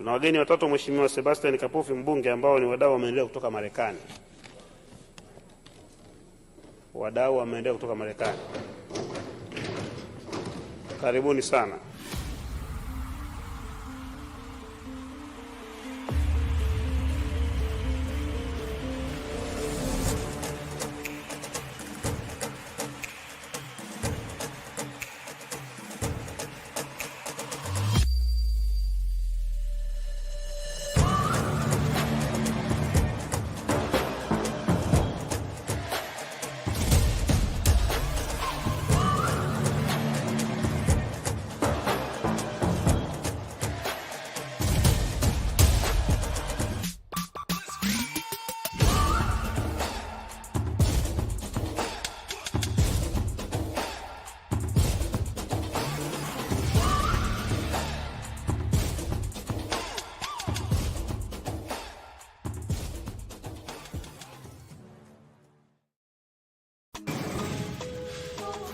Tuna wageni watatu, Mheshimiwa Sebastian Kapufi mbunge, ambao ni wadau wa maendeleo kutoka Marekani. Wadau wa maendeleo kutoka Marekani, karibuni sana.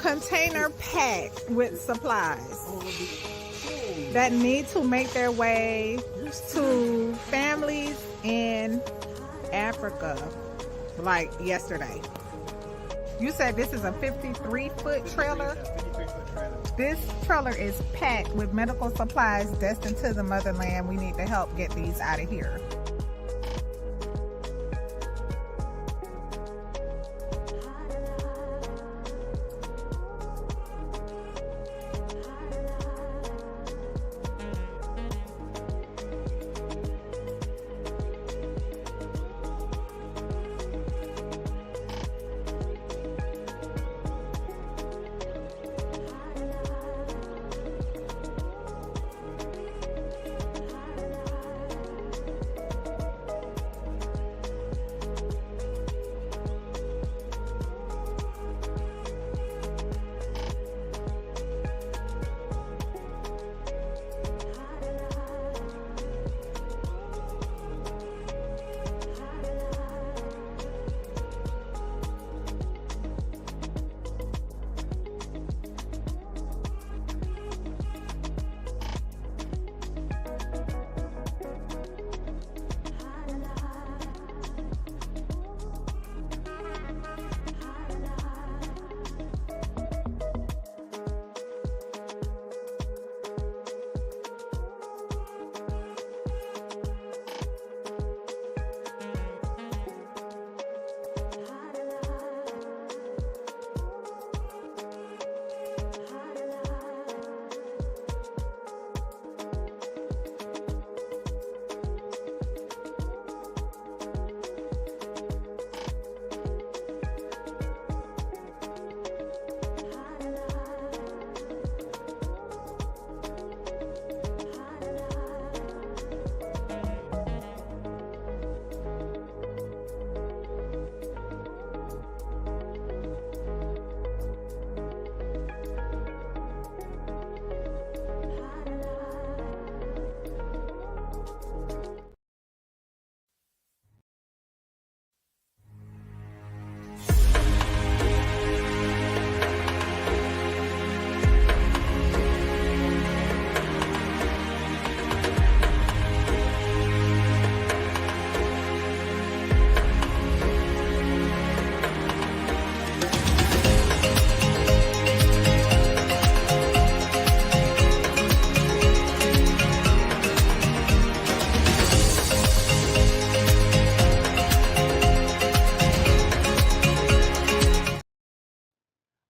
Container packed with supplies that need to make their way to families in Africa like yesterday. You said this is a 53-foot trailer? This trailer is packed with medical supplies destined to the motherland. We need to help get these out of here.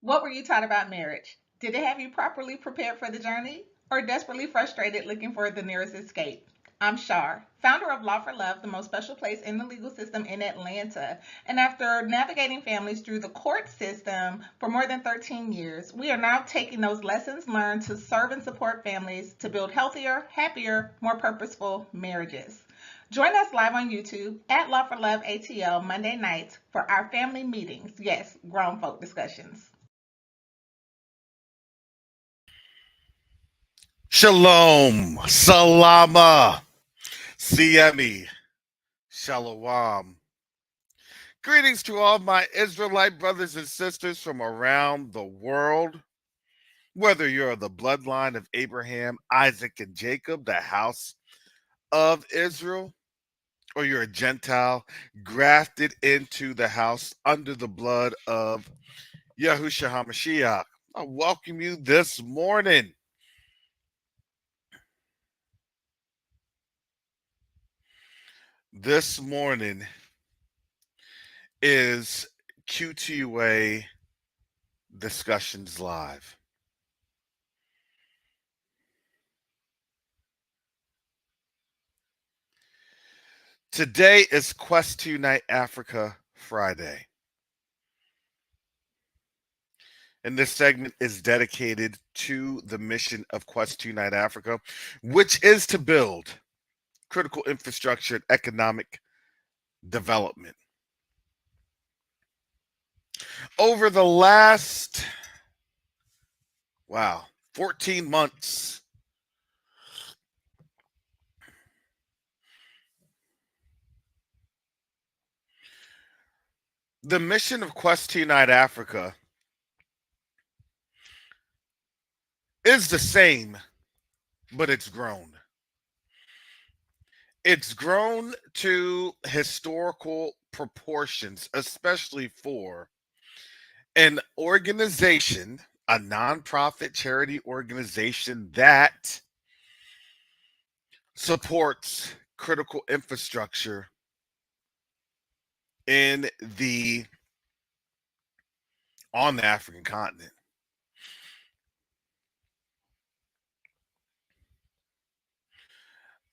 What were you taught about marriage? Did it have you properly prepared for the journey, or desperately frustrated looking for the nearest escape? I'm Shar, founder of Law for Love, the most special place in the legal system in Atlanta. And after navigating families through the court system for more than 13 years, we are now taking those lessons learned to serve and support families to build healthier, happier, more purposeful marriages. Join us live on YouTube at Law for Love ATL Monday nights for our family meetings. Yes, grown folk discussions. Shalom, Salama, Siemi, Shalom. Greetings to all my Israelite brothers and sisters from around the world. Whether you're the bloodline of Abraham, Isaac, and Jacob, the house of Israel, or you're a Gentile grafted into the house under the blood of Yahushua HaMashiach. I welcome you this morning. This morning is Q2UA Discussions Live. Today is Quest to Unite Africa Friday. And this segment is dedicated to the mission of Quest to Unite Africa, which is to build critical infrastructure and economic development. Over the last, 14 months, the mission of Quest to Unite Africa is the same, but it's grown. It's grown to historical proportions, especially for an organization, a nonprofit charity organization that supports critical infrastructure on the African continent.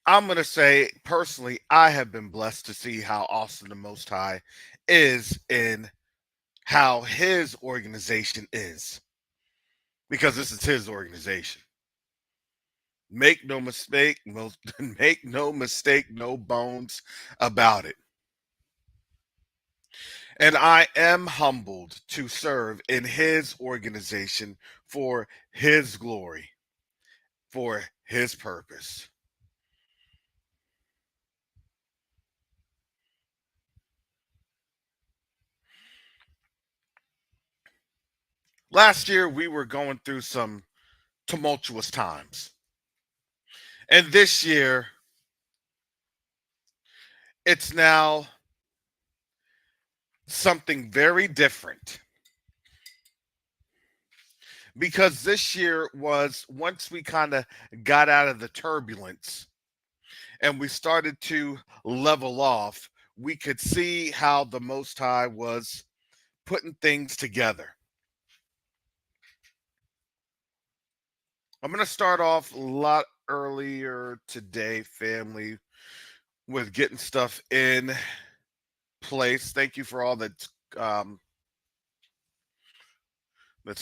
I'm going to say, personally, I have been blessed to see how awesome the Most High is in how his organization is, because this is his organization. Make no mistake, make no mistake, no bones about it. And I am humbled to serve in his organization for his glory, for his purpose. Last year, we were going through some tumultuous times. And this year, it's now something very different. Because this year was, once we kind of got out of the turbulence and we started to level off, we could see how the Most High was putting things together. I'm going to start off a lot earlier today, family, with getting stuff in place. Thank you for all that's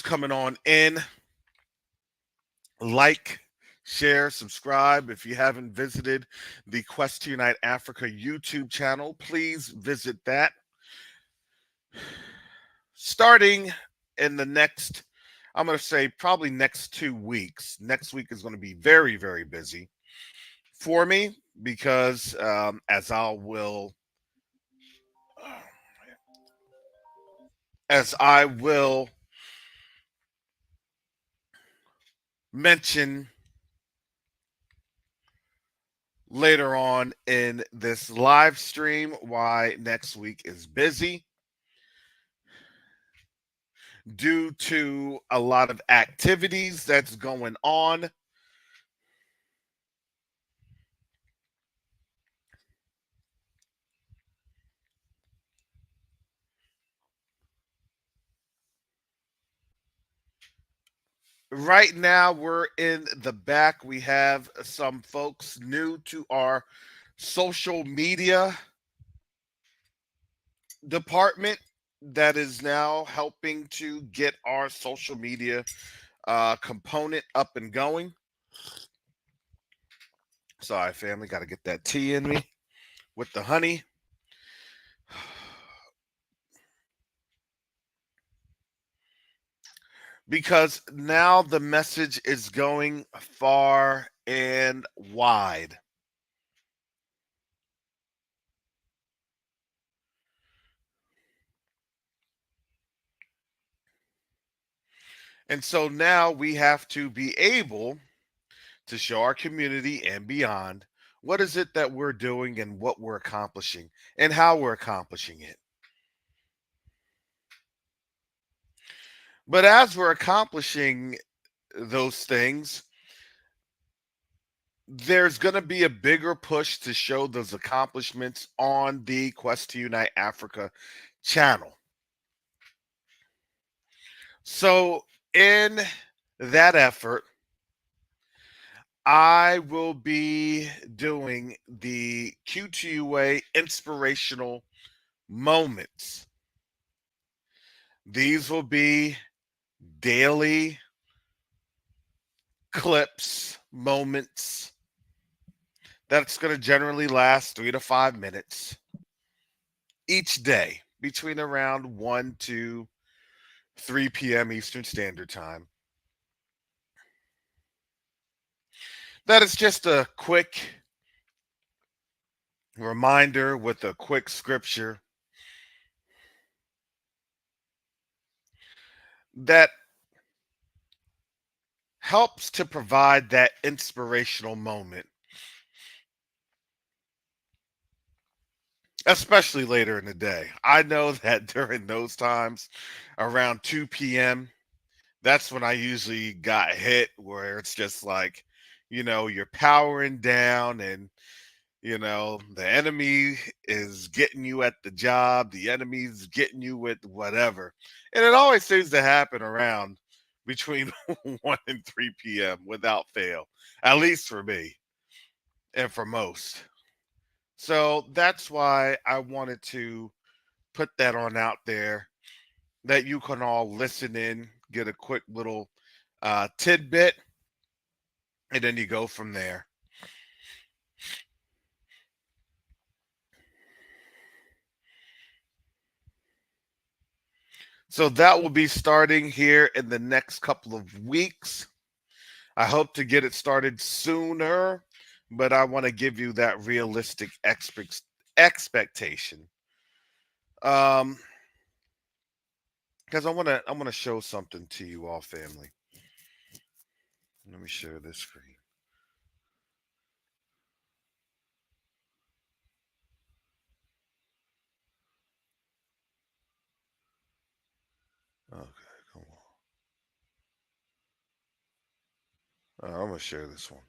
coming on in. Like, share, subscribe. If you haven't visited the Quest to Unite Africa YouTube channel, please visit that. Starting in the next, I'm going to say probably next 2 weeks. Next week is going to be very, very busy for me because as I will mention later on in this live stream why next week is busy due to a lot of activities that's going on. Right now, we're in the back. We have some folks new to our social media department that is now helping to get our social media component up and going. Sorry, family, got to get that tea in me with the honey. Because now the message is going far and wide. And so now we have to be able to show our community and beyond What is it that we're doing and what we're accomplishing and how we're accomplishing it? But as we're accomplishing those things, there's going to be a bigger push to show those accomplishments on the Quest to Unite Africa channel. So, in that effort, I will be doing the Q2UA inspirational moments. These will be daily clips, moments that's going to generally last 3 to 5 minutes each day between around 1 to 3 p.m. Eastern Standard Time. That is just a quick reminder with a quick scripture that helps to provide that inspirational moment, especially later in the day. I know that during those times, around 2 p.m., that's when I usually got hit, where it's just like, you're powering down and, the enemy is getting you at the job, the enemy's getting you with whatever. And it always seems to happen around between 1 and 3 p.m. without fail, at least for me and for most. So that's why I wanted to put that on out there that you can all listen in, get a quick little tidbit, and then you go from there. So that will be starting here in the next couple of weeks. I hope to get it started sooner, but I want to give you that realistic expectation. Because I want to show something to you all, family. Let me share this screen. Okay, come on. I'm gonna share this one.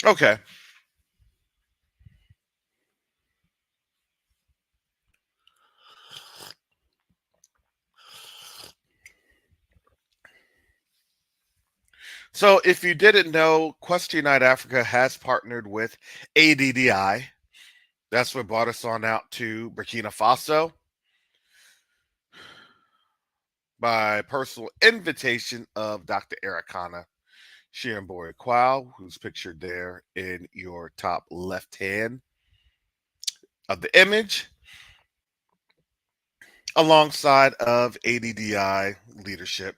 Okay. So if you didn't know, Quest Unite Africa has partnered with ADDI. That's what brought us on out to Burkina Faso by personal invitation of Dr. Ericana Shirinbori Kwao, who's pictured there in your top left hand of the image, alongside of ADDI leadership.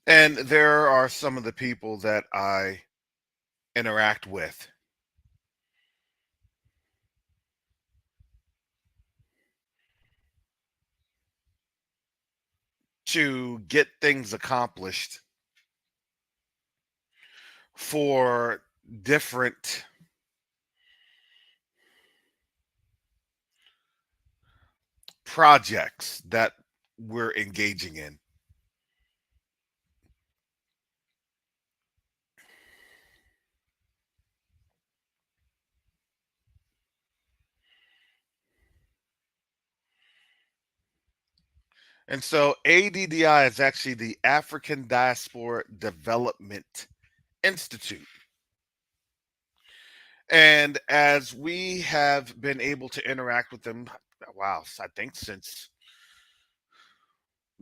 And there are some of the people that I interact with. To get things accomplished for different projects that we're engaging in. And so ADDI is actually the African Diaspora Development Institute. And as we have been able to interact with them, wow, I think since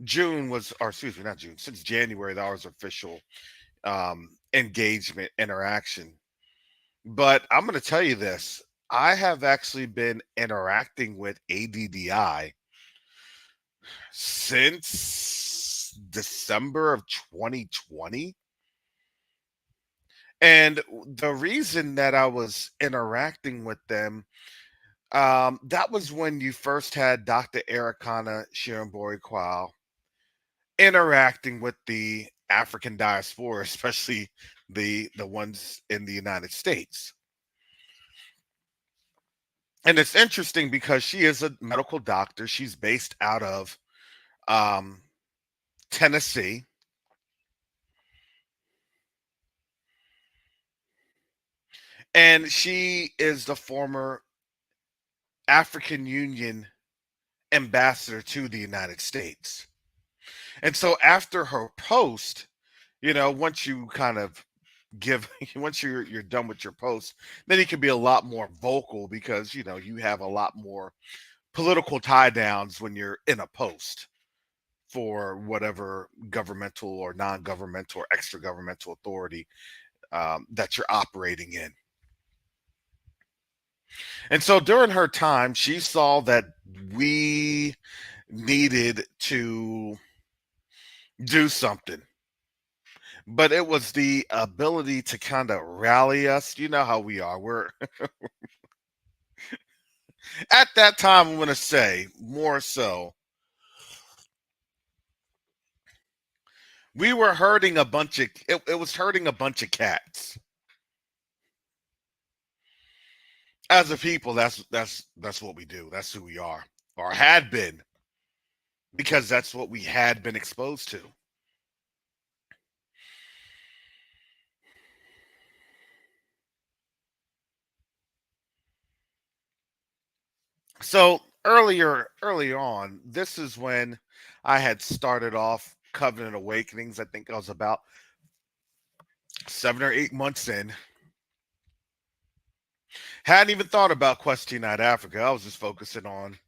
June was, or excuse me, not June, since January, that was official engagement interaction. But I'm going to tell you this. I have actually been interacting with ADDI since December of 2020. And the reason that I was interacting with them That was when you first had Dr. Ericana Shirimbori interacting with the African diaspora, especially the ones in the United States. And it's interesting because she is a medical doctor. She's based out of um, Tennessee. And she is the former African Union ambassador to the United States. And so after her post, once you kind of give once you're done with your post, then you can be a lot more vocal because you have a lot more political tie downs when you're in a post for whatever governmental or non-governmental or extra governmental authority that you're operating in. And so during her time, she saw that we needed to do something. But it was the ability to kind of rally us. You know how we are. We're at that time, I'm going to say more so, we were hurting a bunch of, it was hurting a bunch of cats. As a people, that's what we do. That's who we are, or had been, because that's what we had been exposed to. So earlier on, this is when I had started off Covenant Awakenings. I think I was about 7 or 8 months in. Hadn't even thought about Question Night Africa. I was just focusing on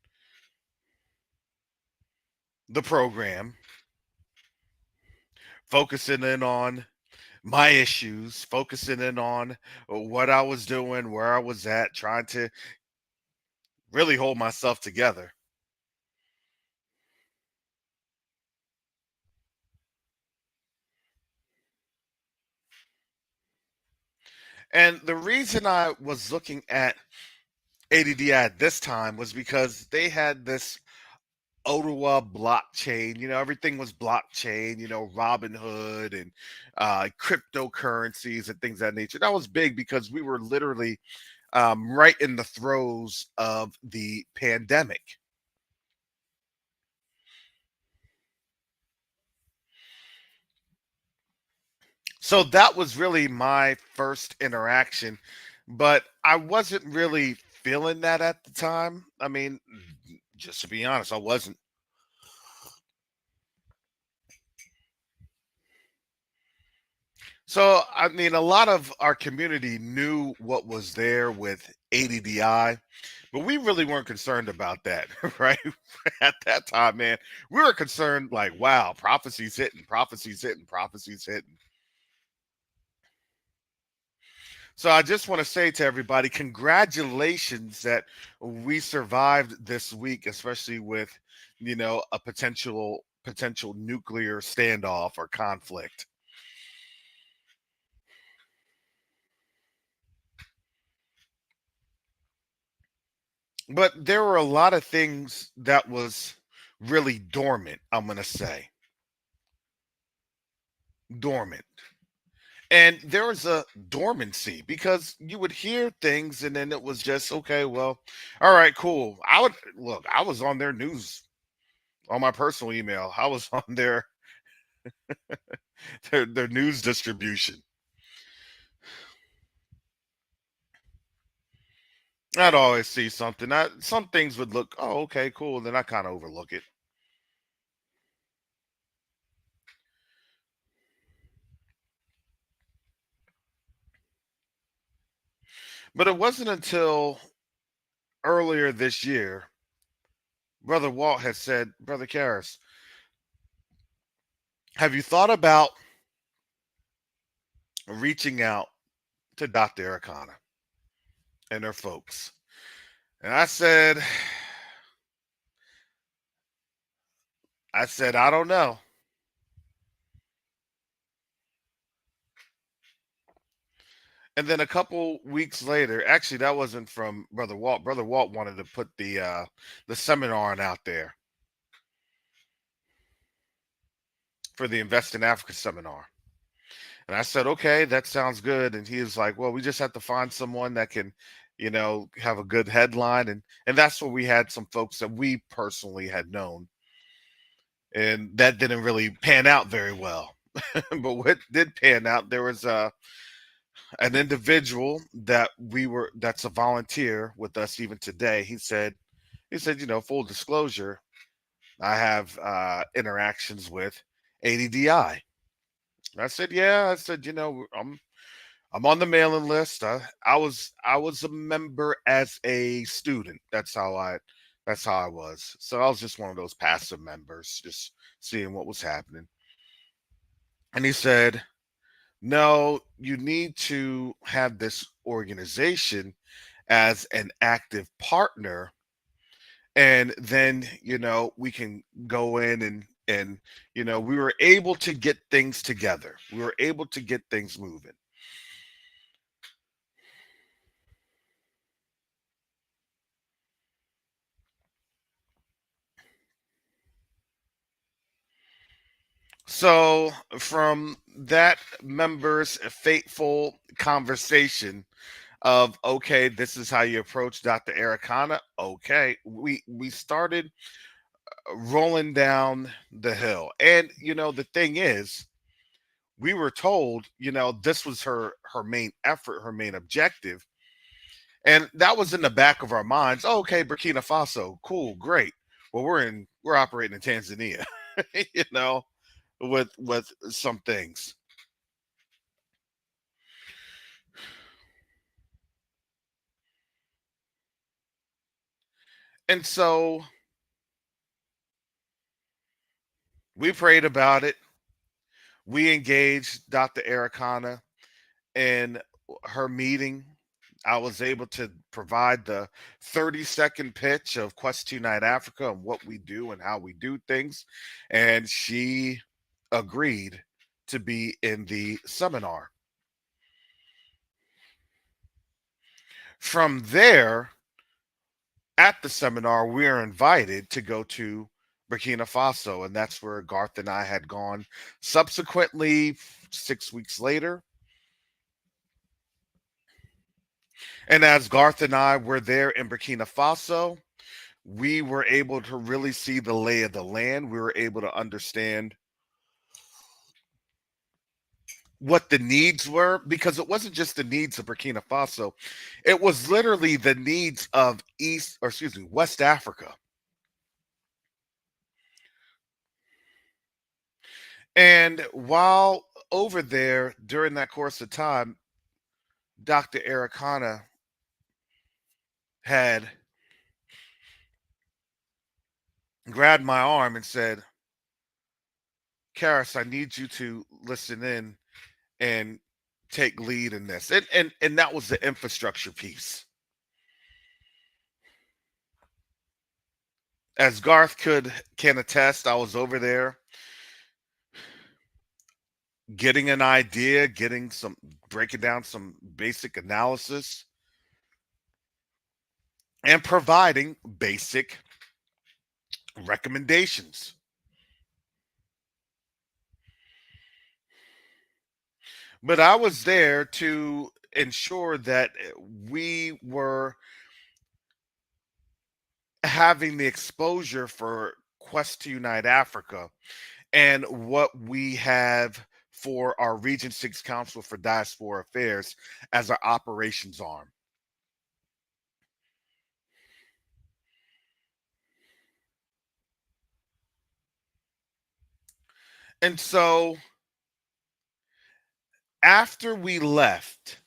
the program, focusing in on my issues, focusing in on what I was doing, where I was at, trying to really hold myself together. And the reason I was looking at ADDI at this time was because they had this Ottawa blockchain. Everything was blockchain. Robinhood and cryptocurrencies and things of that nature. That was big because we were literally right in the throes of the pandemic. So that was really my first interaction, but I wasn't really feeling that at the time. I mean, just to be honest, I wasn't. So, I mean, a lot of our community knew what was there with ADDI, but we really weren't concerned about that, right? At that time, man, we were concerned like, wow, prophecies hitting, prophecies hitting, prophecies hitting. So I just want to say to everybody, congratulations that we survived this week, especially with, a potential nuclear standoff or conflict. But there were a lot of things that was really dormant, I'm going to say. Dormant. And there was a dormancy because you would hear things and then it was just, okay, well, all right, cool. I was on their news on my personal email. I was on their news distribution. I'd always see something. Some things would look, oh, okay, cool. And then I kind of overlook it. But it wasn't until earlier this year, Brother Walt had said, Brother Karras, have you thought about reaching out to Dr. Ericana and her folks? And I said, I don't know. And then a couple weeks later, actually, that wasn't from Brother Walt. Brother Walt wanted to put the seminar out there for the Invest in Africa seminar. And I said, okay, that sounds good. And he was like, well, we just have to find someone that can, have a good headline. And that's where we had some folks that we personally had known. And that didn't really pan out very well. But what did pan out, there was an individual that's a volunteer with us even today. He said, full disclosure, I have interactions with ADDI. I said, yeah. I said, I'm on the mailing list. I was a member as a student. That's how I was. So I was just one of those passive members, just seeing what was happening. And he said, no, you need to have this organization as an active partner, and then we can go in and we were able to get things together. We were able to get things moving. So from that member's fateful conversation of, okay, this is how you approach Dr. Ericana. Okay, we started rolling down the hill. And the thing is, we were told, this was her main effort, her main objective. And that was in the back of our minds. Oh, okay, Burkina Faso, cool, great. Well, we're operating in Tanzania, you know, with some things. And so we prayed about it. We engaged Dr. Ericana in her meeting. I was able to provide the 30-second pitch of Q2UA Africa and what we do and how we do things. And she agreed to be in the seminar. From there, at the seminar, we are invited to go to Burkina Faso, and that's where Garth and I had gone subsequently 6 weeks later. And as Garth and I were there in Burkina Faso, we were able to really see the lay of the land. We were able to understand what the needs were, because it wasn't just the needs of Burkina Faso. It was literally the needs of West Africa. And while over there during that course of time, Dr. Ericana had grabbed my arm and said, Karis, I need you to listen in and take lead in this. And that was the infrastructure piece. As Garth can attest, I was over there getting an idea, breaking down some basic analysis, and providing basic recommendations. But I was there to ensure that we were having the exposure for Q2UA Africa and what we have for our Region 6 Council for Diaspora Affairs as our operations arm. And so after we left,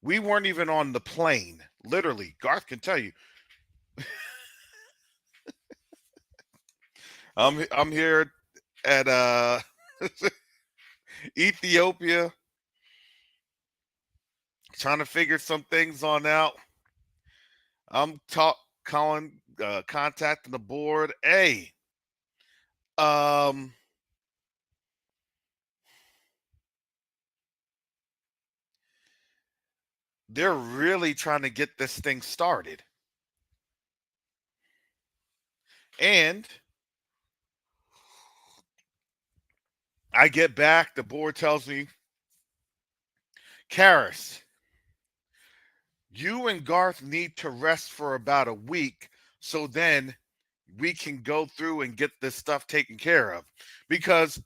we weren't even on the plane. Literally, Garth can tell you. I'm here at Ethiopia, trying to figure some things on out. I'm contacting the board. Hey, um, they're really trying to get this thing started. And I get back, the board tells me, Karis, you and Garth need to rest for about a week so then we can go through and get this stuff taken care of. Because,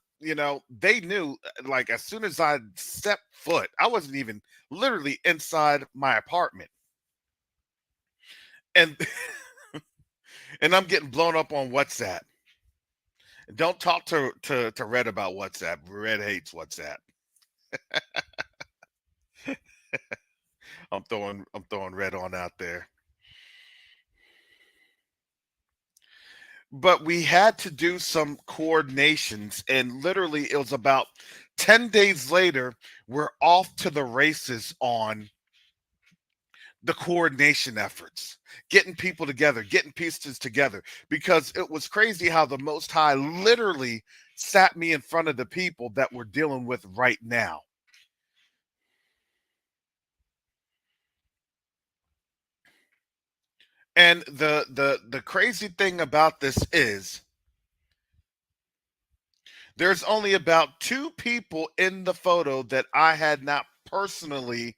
they knew, like, as soon as I stepped foot, I wasn't even literally inside my apartment. And and I'm getting blown up on WhatsApp. Don't talk to Red about WhatsApp. Red hates WhatsApp. I'm throwing Red on out there. But we had to do some coordinations, and literally it was about 10 days later, we're off to the races on the coordination efforts, getting people together, getting pieces together, because it was crazy how the Most High literally sat me in front of the people that we're dealing with right now. And the crazy thing about this is there's only about 2 people in the photo that I had not personally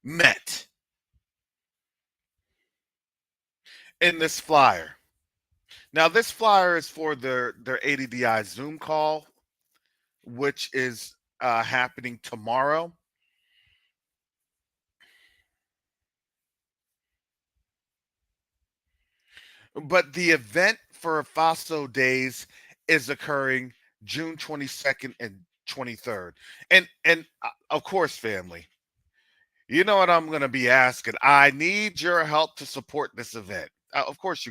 met in this flyer. Now, this flyer is for their ADDI Zoom call, which is happening tomorrow. But the event for FASO Days is occurring June 22nd and 23rd. And of course, family, you know what I'm going to be asking? I need your help to support this event. Of course,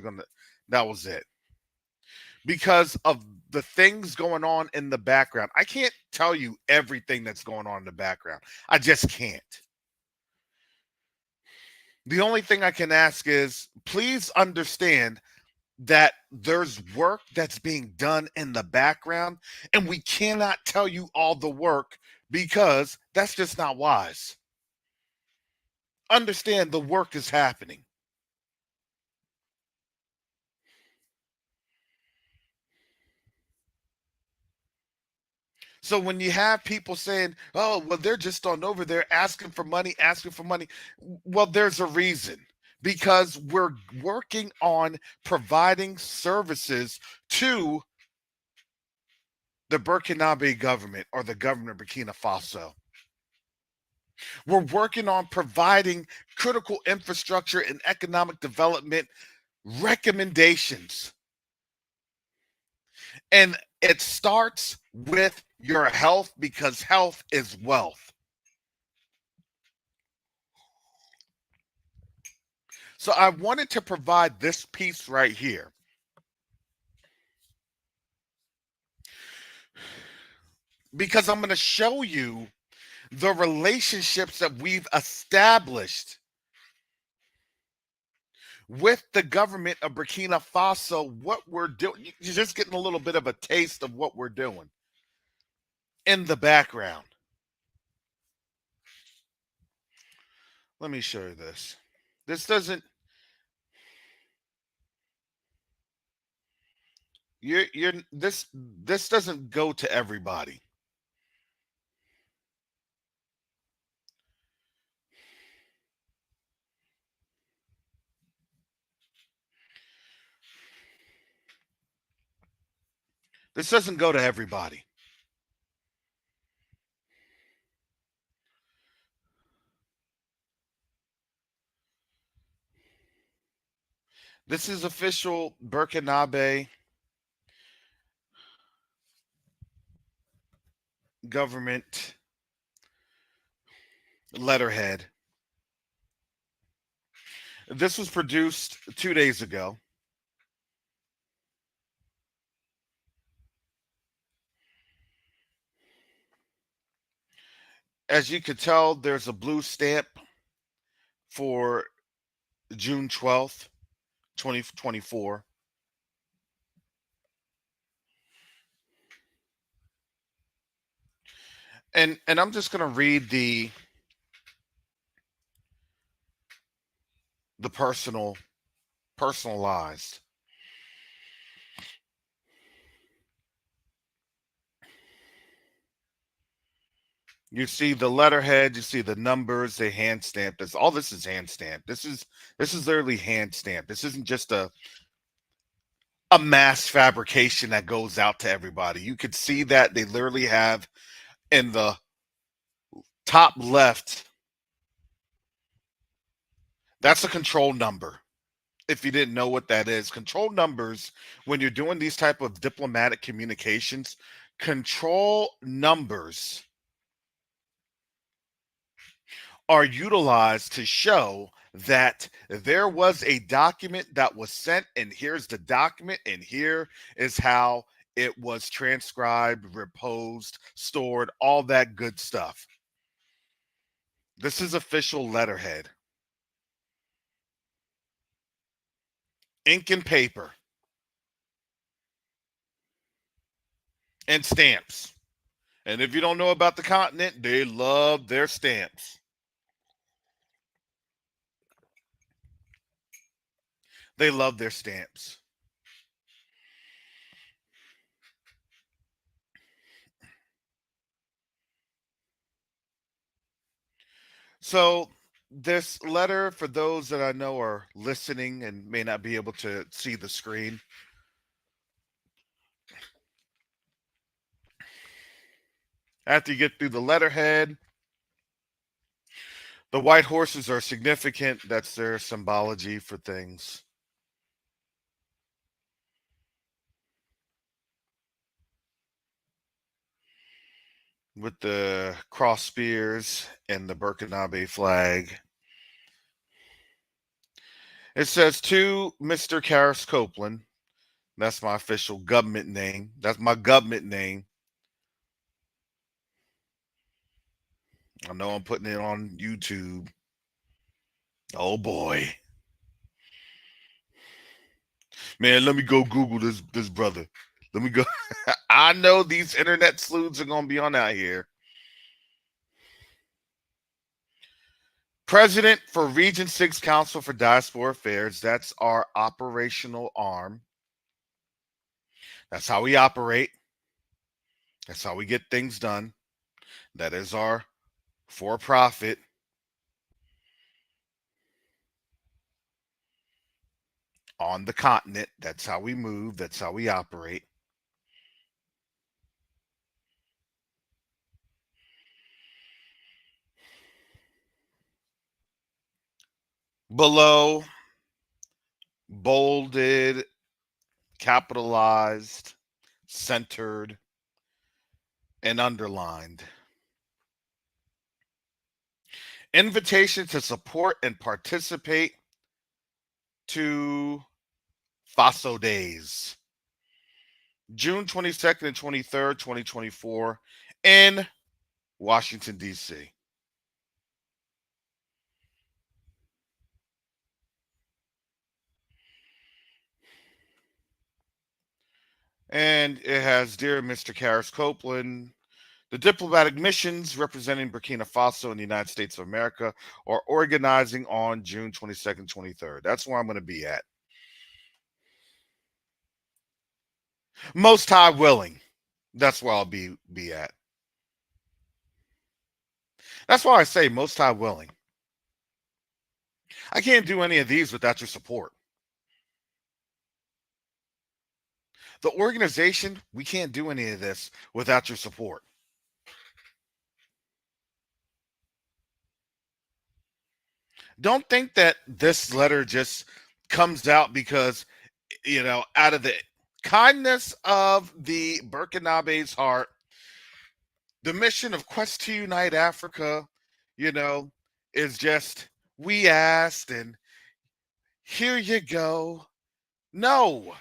that was it. Because of the things going on in the background. I can't tell you everything that's going on in the background. I just can't. The only thing I can ask is please understand that there's work that's being done in the background, and we cannot tell you all the work because that's just not wise. Understand the work is happening. So when you have people saying, oh, well, they're just on over there asking for money, well, there's a reason. Because we're working on providing services to the Burkinabe government or the government of Burkina Faso. We're working on providing critical infrastructure and economic development recommendations. And it starts with your health because health is wealth. So I wanted to provide this piece right here. Because I'm going to show you the relationships that we've established with the government of Burkina Faso, what we're doing. You're just getting a little bit of a taste of what we're doing in the background. Let me show you this. This doesn't. You're this doesn't go to everybody. This doesn't go to everybody. This is official Burkinabe government letterhead. This was produced 2 days ago. As you could tell, there's a blue stamp for June 12th, 2024. And I'm just going to read the personalized. You see the letterhead, you see the numbers, they hand stamped. This all this is hand stamped. This is literally hand stamped. This isn't just a mass fabrication that goes out to everybody. You could see that they literally have in the top left, that's a control number. If you didn't know what that is, control numbers, when you're doing these type of diplomatic communications, control numbers are utilized to show that there was a document that was sent, and here's the document, and here is how it was transcribed, reposed, stored, all that good stuff. This is official letterhead. Ink and paper. And stamps. And if you don't know about the continent, they love their stamps. They love their stamps. So, this letter, for those that I know are listening and may not be able to see the screen, after you get through the letterhead, the white horses are significant. That's their symbology for things. With the cross spears and the Burkina flag. It says to Mr. Karras Copeland. That's my official government name. That's my government name. I know I'm putting it on YouTube. Oh boy. Man, let me go Google this brother. Let me go. I know these internet sleuths are gonna be on out here. President for Region 6 Council for Diaspora Affairs. That's our operational arm. That's how we operate. That's how we get things done. That is our for-profit. On the continent. That's how we move. That's how we operate. Below, bolded, capitalized, centered, and underlined. Invitation to support and participate to Faso Days, June 22nd and 23rd, 2024, in Washington, D.C. And it has, Dear Mr. Karras Copeland, the diplomatic missions representing Burkina Faso in the United States of America are organizing on June 22nd, 23rd. That's where I'm going to be at. Most High willing. That's where I'll be at. That's why I say most High willing. I can't do any of these without your support. The organization, we can't do any of this without your support. Don't think that this letter just comes out because, out of the kindness of the Burkinabe's heart, the mission of Quest to Unite Africa, is just, we asked and here you go. No.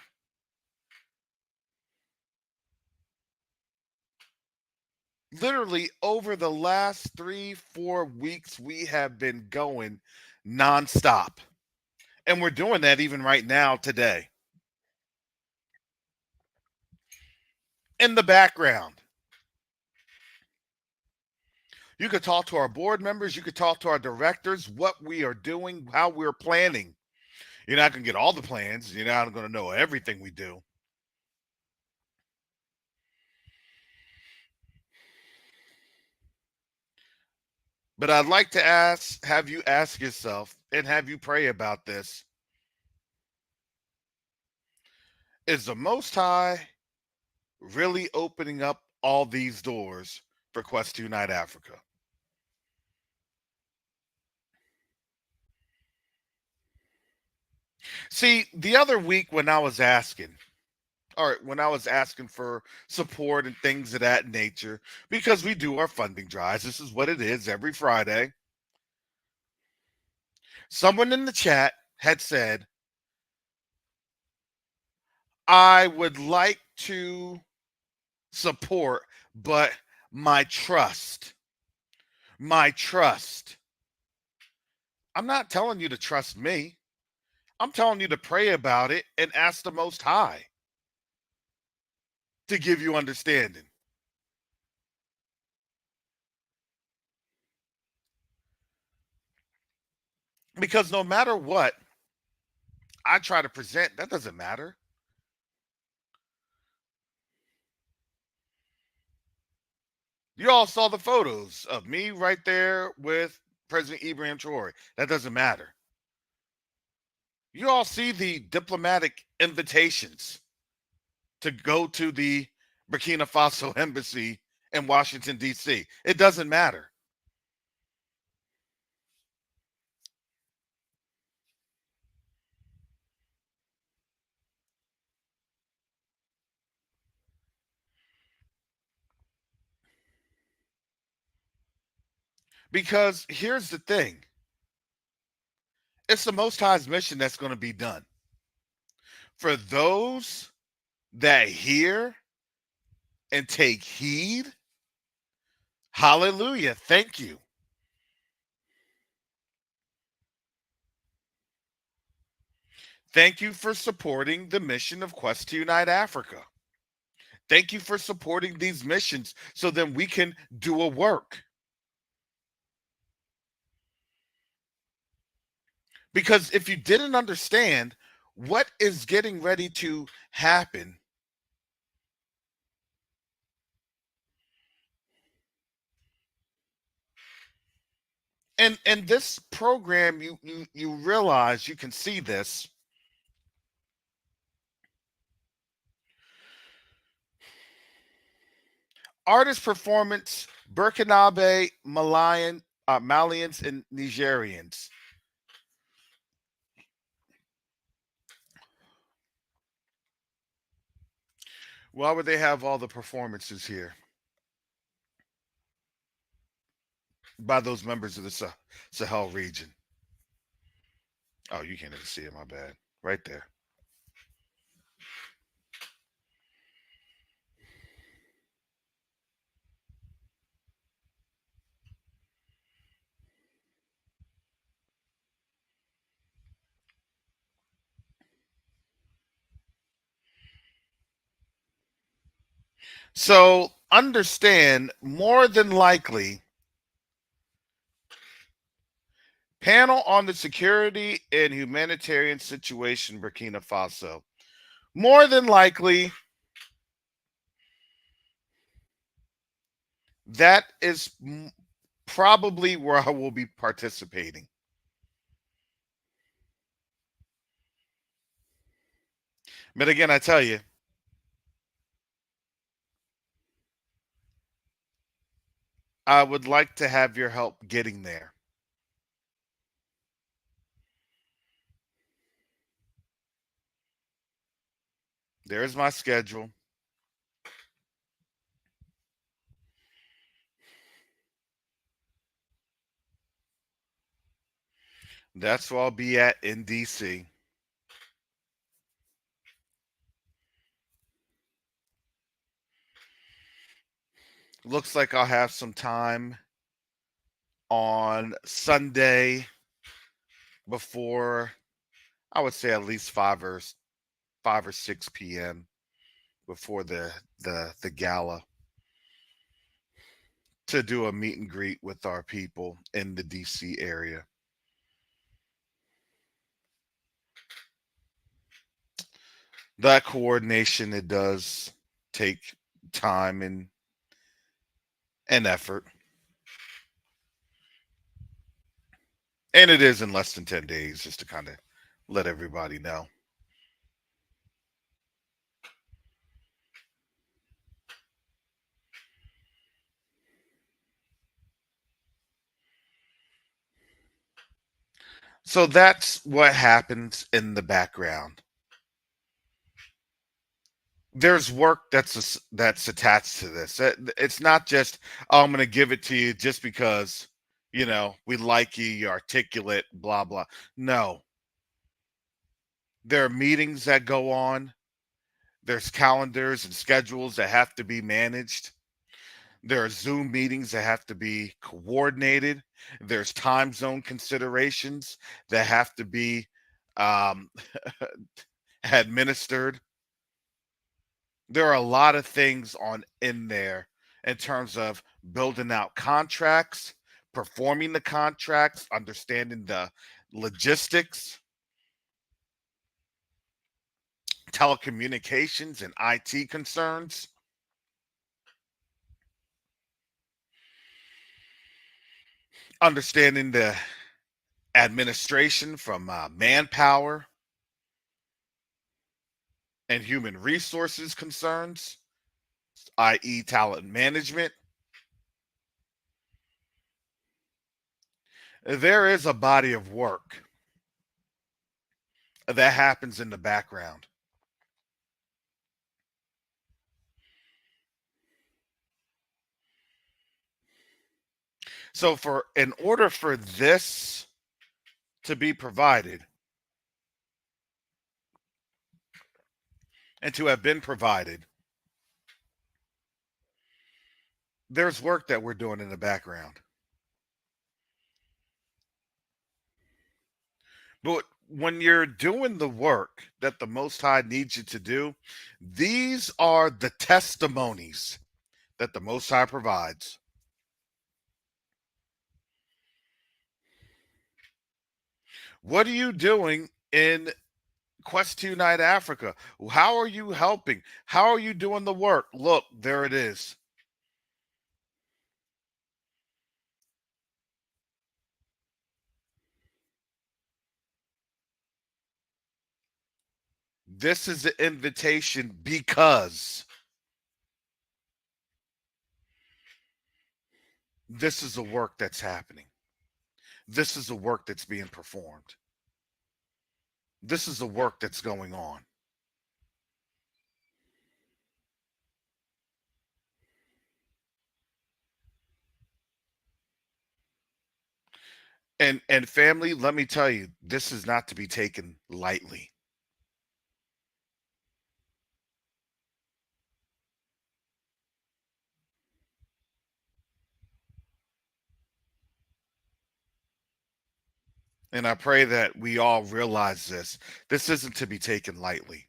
Literally over the last 3-4 weeks, we have been going nonstop. And we're doing that even right now today. In the background, You could talk to our board members. You could talk to our directors, what we are doing, how we're planning. You're not going to get all the plans. You're not going to know everything we do. But I'd like to have you ask yourself and have you pray about this. Is the Most High really opening up all these doors for Quest to Unite Africa? See, the other week when I was asking, when I was asking for support and things of that nature, because we do our funding drives, this is what it is every Friday. Someone in the chat had said, I would like to support, but my trust. I'm not telling you to trust me. I'm telling you to pray about it and ask the Most High to give you understanding. Because no matter what I try to present, that doesn't matter. You all saw the photos of me right there with President Ibrahim Traore. That doesn't matter. You all see the diplomatic invitations to go to the Burkina Faso embassy in Washington, D.C. It doesn't matter. Because here's the thing, it's the Most High's mission that's going to be done. For those that hear and take heed, hallelujah, thank you. Thank you for supporting the mission of Quest to Unite Africa. Thank you for supporting these missions so then we can do a work. Because if you didn't understand what is getting ready to happen, and this program, you realize, you can see this. Artist performance, Burkinabe, Malians, and Nigerians. Why would they have all the performances here by those members of the Sahel region? Oh, you can't even see it, my bad. Right there. So understand, more than likely, panel on the security and humanitarian situation Burkina Faso. More than likely, that is probably where I will be participating. But again, I tell you, I would like to have your help getting there. There's my schedule. That's where I'll be at in DC. Looks like I'll have some time on Sunday before, I would say, at least 5 or 6 p.m. before the gala. to do a meet and greet with our people in the DC area. That coordination, it does take time and effort. And it is in less than 10 days, just to kind of let everybody know. So that's what happens in the background. There's work that's attached to this. It's not just, oh, I'm going to give it to you just because, we like you, you're articulate, blah blah. No, there are meetings that go on. There's calendars and schedules that have to be managed. There are Zoom meetings that have to be coordinated. There's time zone considerations that have to be um, administered. There are a lot of things on in there in terms of building out contracts, performing the contracts, understanding the logistics, telecommunications, and IT concerns. Understanding the administration from manpower and human resources concerns, i.e., talent management. There is a body of work that happens in the background. So, in order for this to be provided and to have been provided, there's work that we're doing in the background. But when you're doing the work that the Most High needs you to do, these are the testimonies that the Most High provides. What are you doing in Q2 Night Africa? How are you helping? How are you doing the work? Look, there it is. This is the invitation because this is the work that's happening. This is the work that's being performed. This is the work that's going on. And family, let me tell you, this is not to be taken lightly. And I pray that we all realize this. This isn't to be taken lightly.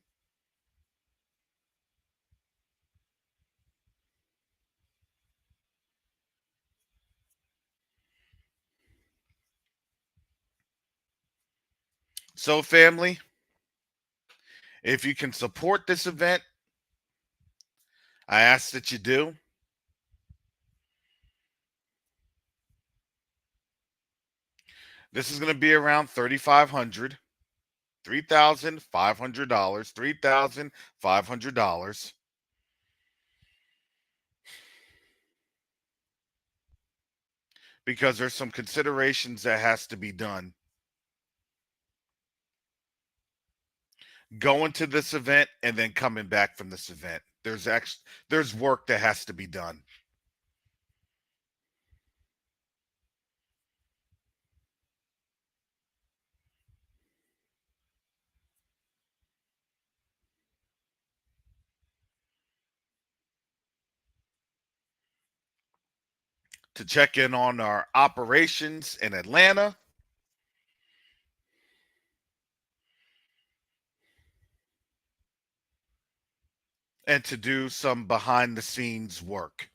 So, family, if you can support this event, I ask that you do. This is going to be around $3,500, $3,500, $3,500. Because there's some considerations that has to be done. Going to this event and then coming back from this event. There's work that has to be done. To check in on our operations in Atlanta, and to do some behind the scenes work.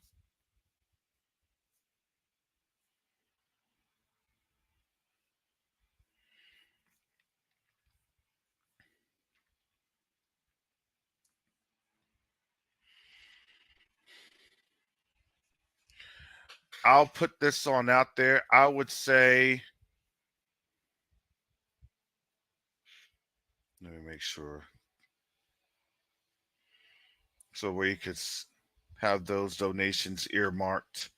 I'll put this on out there. I would say, let me make sure. So where you could have those donations earmarked.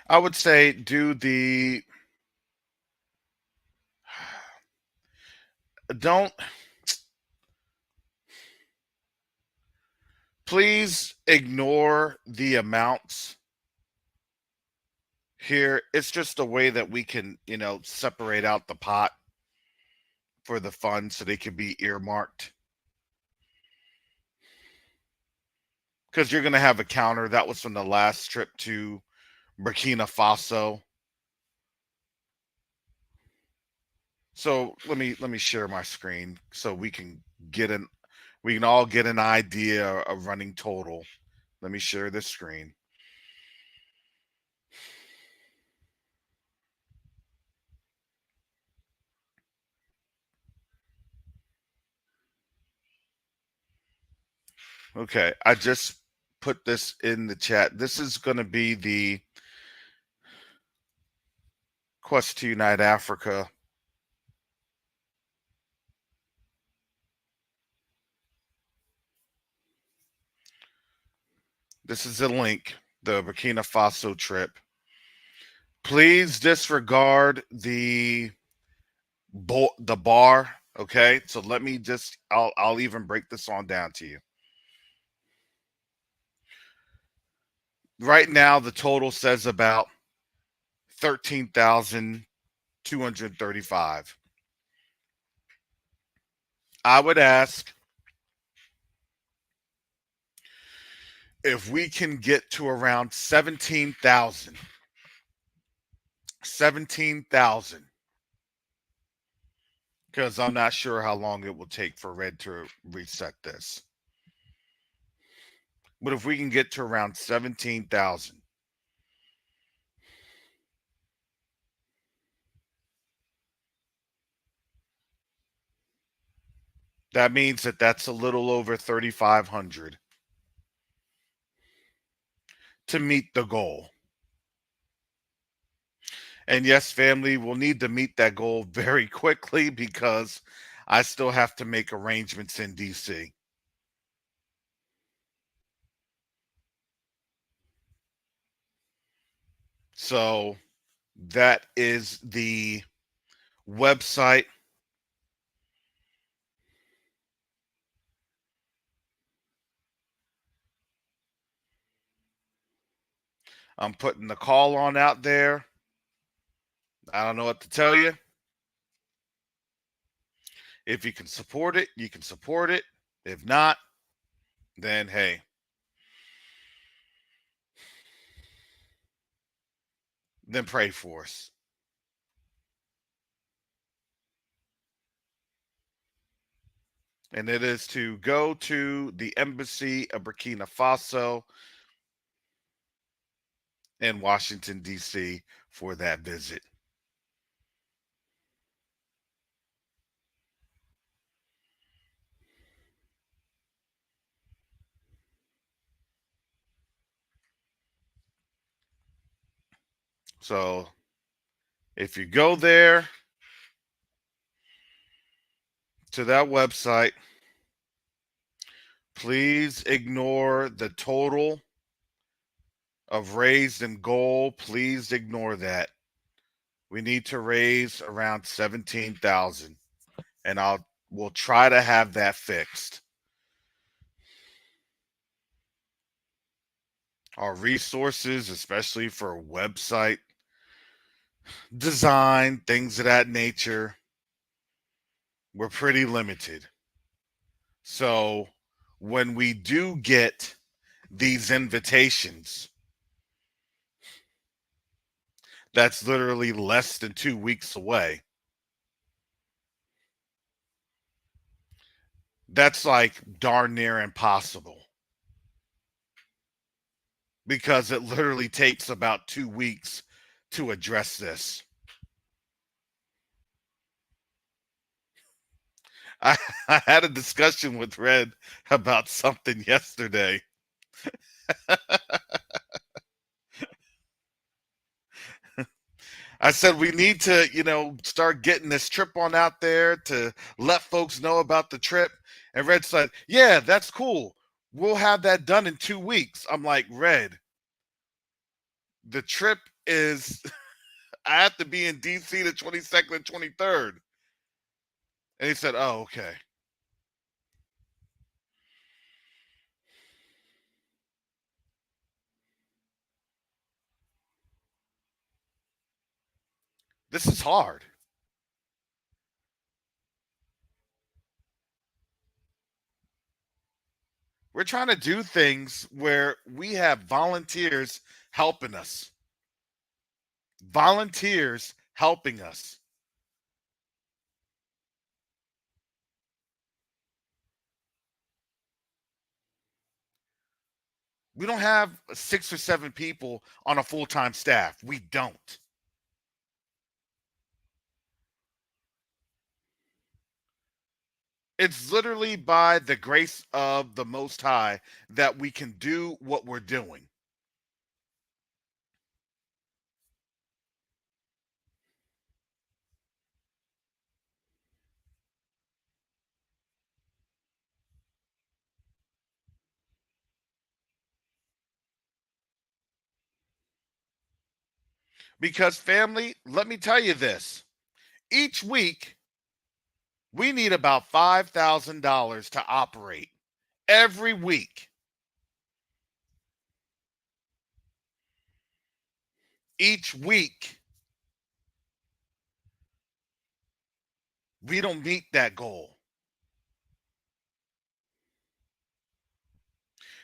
I would say do the, don't, please ignore the amounts here. It's just a way that we can, separate out the pot for the funds so they can be earmarked. Because you're going to have a counter. That was from the last trip to Burkina Faso. So let me share my screen so we can all get an idea of running total. Let me share this screen. Okay, I just put this in the chat. This is going to be the Quest to Unite Africa. This is the link, the Burkina Faso trip. Please disregard the bar. Okay, so let me just, I'll even break this on down to you. Right now, the total says about 13,235. I would ask if we can get to around 17,000. 17,000. Because I'm not sure how long it will take for Red to reset this. But if we can get to around 17,000, that means that that's a little over 3,500 to meet the goal. And yes, family, will need to meet that goal very quickly because I still have to make arrangements in DC. So that is the website. I'm putting the call on out there. I don't know what to tell you. If you can support it, you can support it. If not, then hey. Then pray for us. And it is to go to the embassy of Burkina Faso in Washington, D.C. for that visit. So if you go there to that website, please ignore the total of raised and goal. Please ignore that. We need to raise around 17,000, and we'll try to have that fixed. Our resources, especially for website design, things of that nature, we're pretty limited. So when we do get these invitations, that's literally less than 2 weeks away. That's like darn near impossible because it literally takes about 2 weeks to address this. I, I had a discussion with Red about something yesterday. I said we need to, start getting this trip on out there to let folks know about the trip. And Red said, "Yeah, that's cool. We'll have that done in 2 weeks." I'm like, Red, the trip is I have to be in DC the 22nd and 23rd. And he said, "Oh, okay." This is hard. We're trying to do things where we have volunteers helping us. Volunteers helping us. We don't have 6 or 7 people on a full-time staff. We don't. It's literally by the grace of the Most High that we can do what we're doing. Because, family, let me tell you this. Each week, we need about $5,000 to operate every week. Each week, we don't meet that goal.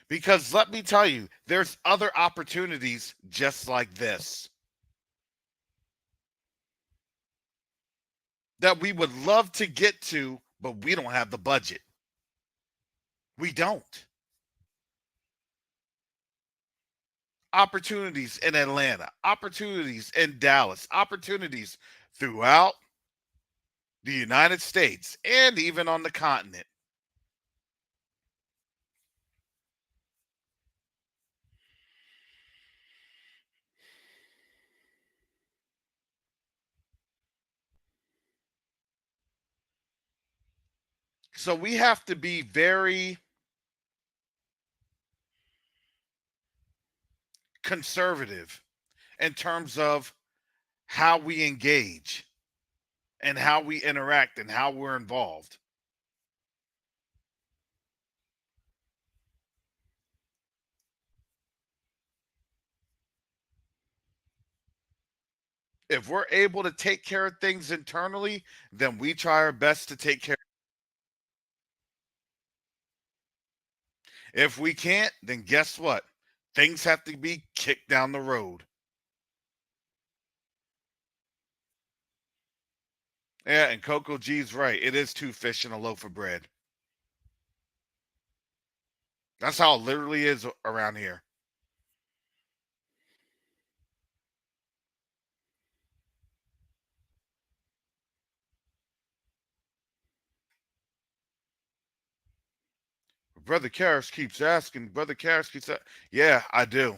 Because let me tell you, there's other opportunities just like this that we would love to get to, but we don't have the budget. We don't. Opportunities in Atlanta, opportunities in Dallas, opportunities throughout the United States and even on the continent. So we have to be very conservative in terms of how we engage and how we interact and how we're involved. If we're able to take care of things internally, then we try our best to take care. If we can't, then guess what? Things have to be kicked down the road. Yeah, and Coco G's right. It is 2 fish and a loaf of bread. That's how it literally is around here. Brother Karras keeps asking. Brother Karras keeps asking. Yeah, I do.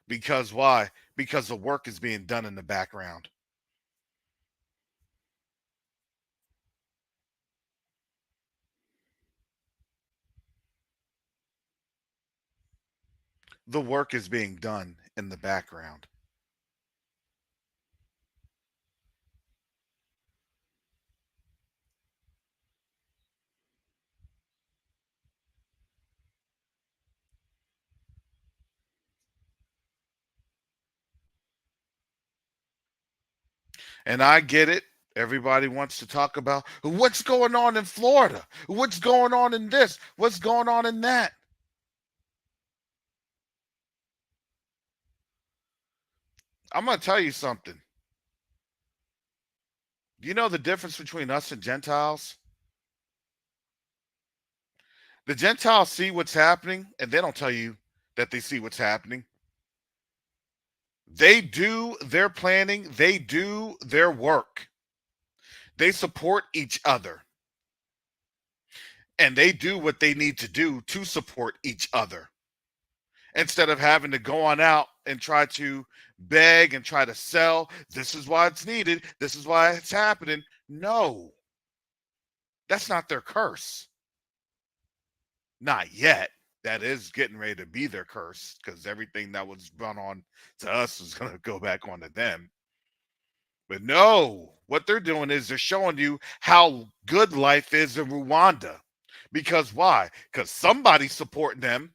Because why? Because the work is being done in the background. The work is being done in the background. And I get it. Everybody wants to talk about what's going on in Florida, what's going on in this, what's going on in that. I'm going to tell you something. Do you know the difference between us and Gentiles? The Gentiles see what's happening and they don't tell you that they see what's happening. They do their planning, they do their work. They support each other, and they do what they need to do to support each other instead of having to go on out and try to beg and try to sell. This is why it's needed. This is why it's happening. No, that's not their curse. Not yet. That is getting ready to be their curse, because everything that was run on to us is going to go back onto them. But no, what they're doing is they're showing you how good life is in Rwanda. Because why? Because somebody's supporting them.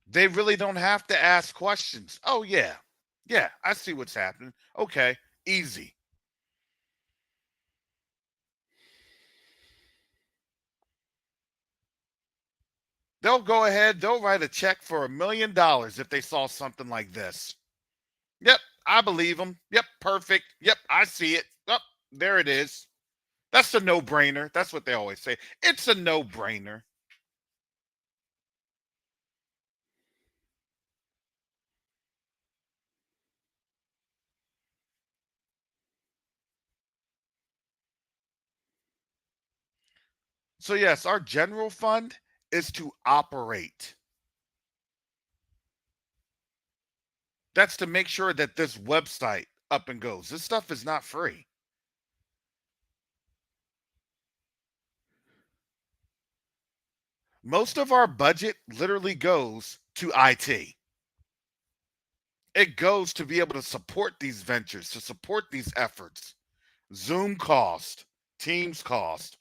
They really don't have to ask questions. Oh, yeah. Yeah, I see what's happening. Okay, easy. They'll go ahead, they'll write a check for $1 million if they saw something like this. Yep, I believe them. Yep, perfect. Yep, I see it. Yep, there it is. That's a no brainer. That's what they always say. It's a no brainer. So, yes, our general fund is to operate. That's to make sure that this website up and goes. This stuff is not free. Most of our budget literally goes to IT. It goes to be able to support these ventures, to support these efforts. Zoom cost, Teams cost,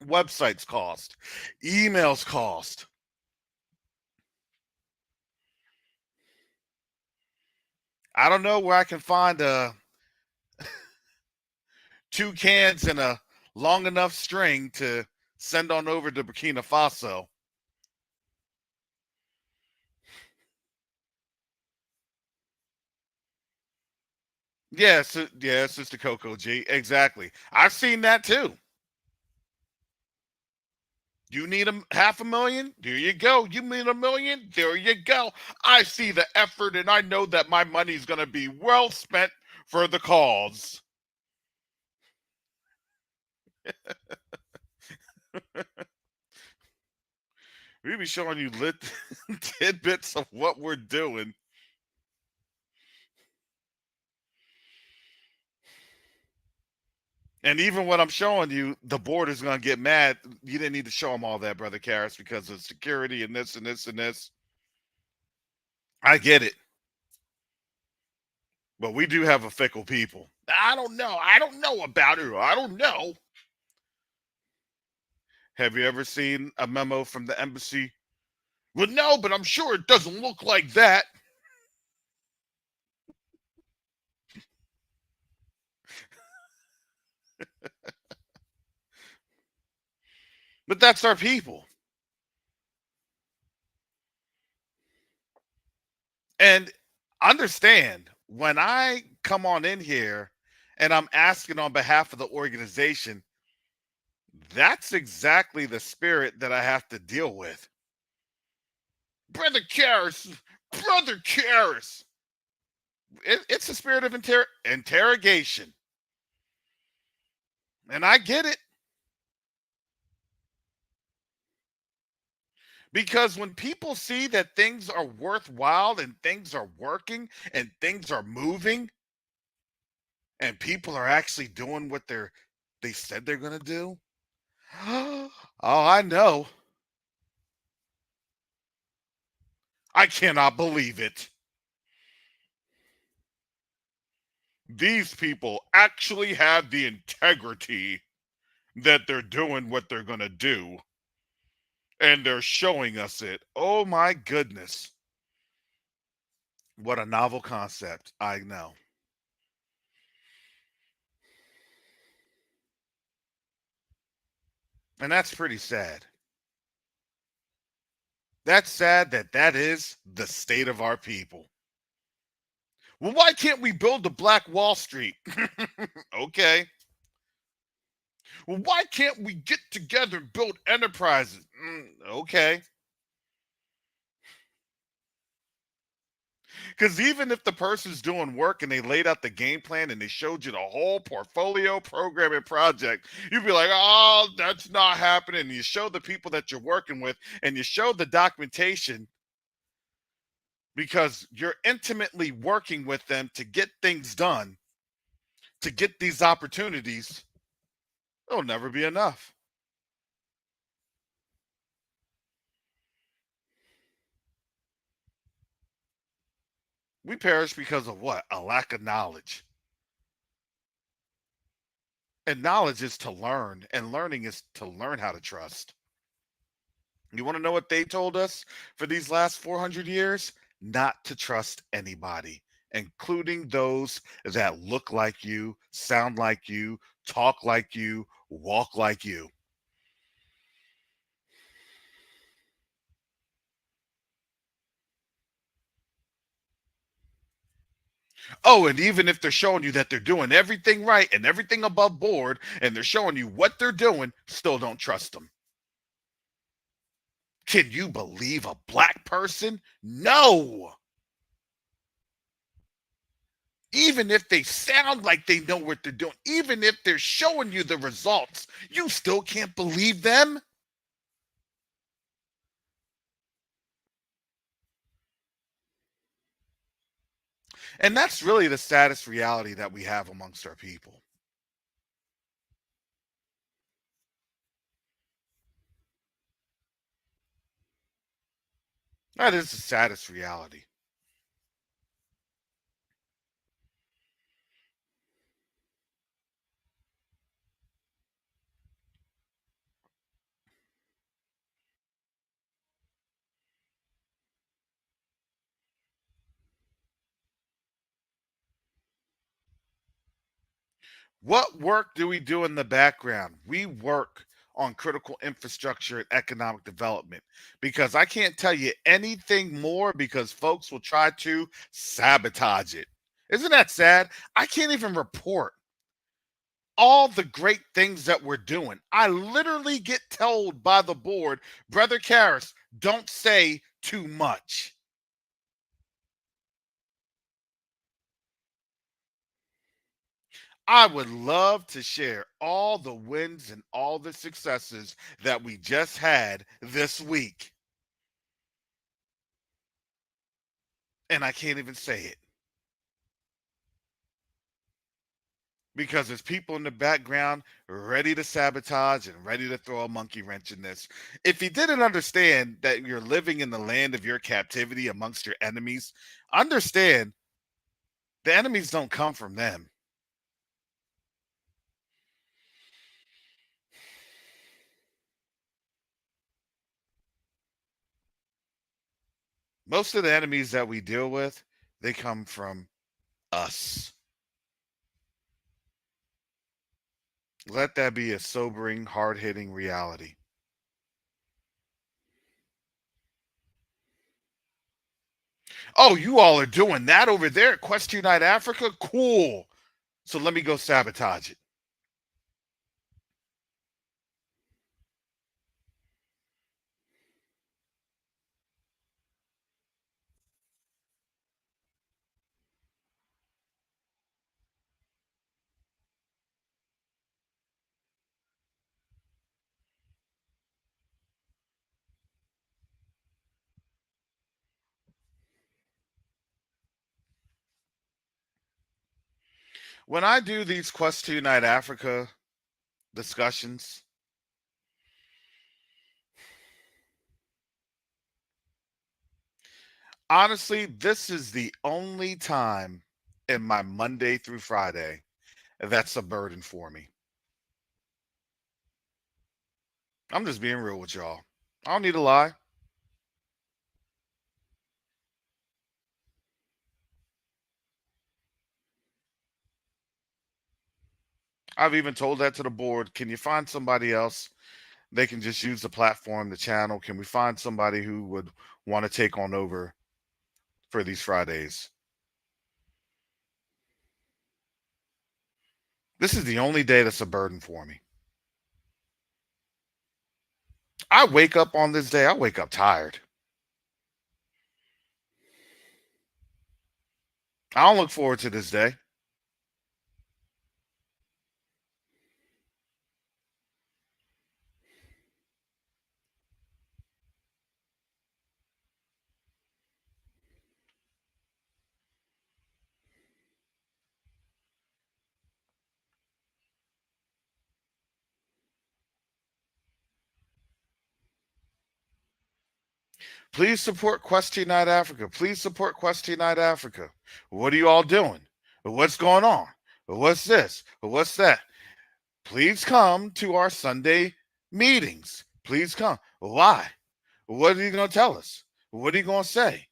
websites cost, emails cost. I don't know where I can find 2 cans and a long enough string to send on over to Burkina Faso. Yes, yes, Sister Coco G. Exactly. I've seen that too. You need $500,000? There you go. You need $1 million? There you go. I see the effort, and I know that my money is going to be well spent for the cause. We be showing you lit tidbits of what we're doing. And even when I'm showing you, the board is going to get mad. You didn't need to show them all that, Brother Karras, because of security and this and this and this. I get it. But we do have a fickle people. I don't know. I don't know about it. I don't know. Have you ever seen a memo from the embassy? Well, no, but I'm sure it doesn't look like that. But that's our people. And understand, when I come on in here and I'm asking on behalf of the organization, that's exactly the spirit that I have to deal with. Brother Karras, Brother Karras. It's a spirit of interrogation. And I get it. Because when people see that things are worthwhile and things are working and things are moving and people are actually doing what they said they're going to do, oh, I know. I cannot believe it. These people actually have the integrity that they're doing what they're going to do. And they're showing us it. Oh my goodness. What a novel concept. I know. And that's pretty sad. That's sad that that is the state of our people. Well, why can't we build the Black Wall Street? Okay. Well, why can't we get together and build enterprises? Okay. Because even if the person's doing work and they laid out the game plan and they showed you the whole portfolio program and project, you'd be like, oh, that's not happening. And you show the people that you're working with and you show the documentation because you're intimately working with them to get things done, to get these opportunities. It'll never be enough. We perish because of what? A lack of knowledge. And knowledge is to learn, and learning is to learn how to trust. You want to know what they told us for these last 400 years? Not to trust anybody, including those that look like you, sound like you, talk like you, walk like you. Oh, and even if they're showing you that they're doing everything right and everything above board, and they're showing you what they're doing, still don't trust them. Can you believe a black person? No. Even if they sound like they know what they're doing, even if they're showing you the results, you still can't believe them. And that's really the saddest reality that we have amongst our people. That is the saddest reality. What work do we do in the background? We work on critical infrastructure and economic development because I can't tell you anything more because folks will try to sabotage it. Isn't that sad? I can't even report all the great things that we're doing. I literally get told by the board, Brother Karras, don't say too much. I would love to share all the wins and all the successes that we just had this week. And I can't even say it because there's people in the background ready to sabotage and ready to throw a monkey wrench in this. If you didn't understand that you're living in the land of your captivity amongst your enemies, understand the enemies don't come from them. Most of the enemies that we deal with, they come from us. Let that be a sobering, hard hitting reality. Oh, you all are doing that over there at Q2UA Africa? Cool. So let me go sabotage it. When I do these Q2UA Africa discussions, honestly, this is the only time in my Monday through Friday that's a burden for me. I'm just being real with y'all. I don't need to lie. I've even told that to the board. Can you find somebody else? They can just use the platform, the channel. Can we find somebody who would want to take on over for these Fridays? This is the only day that's a burden for me. I wake up on this day, I wake up tired. I don't look forward to this day. Please support Question Night Africa. Please support Question Night Africa. What are you all doing? What's going on? What's this? What's that? Please come to our Sunday meetings. Please come. Why? What are you going to tell us? What are you going to say?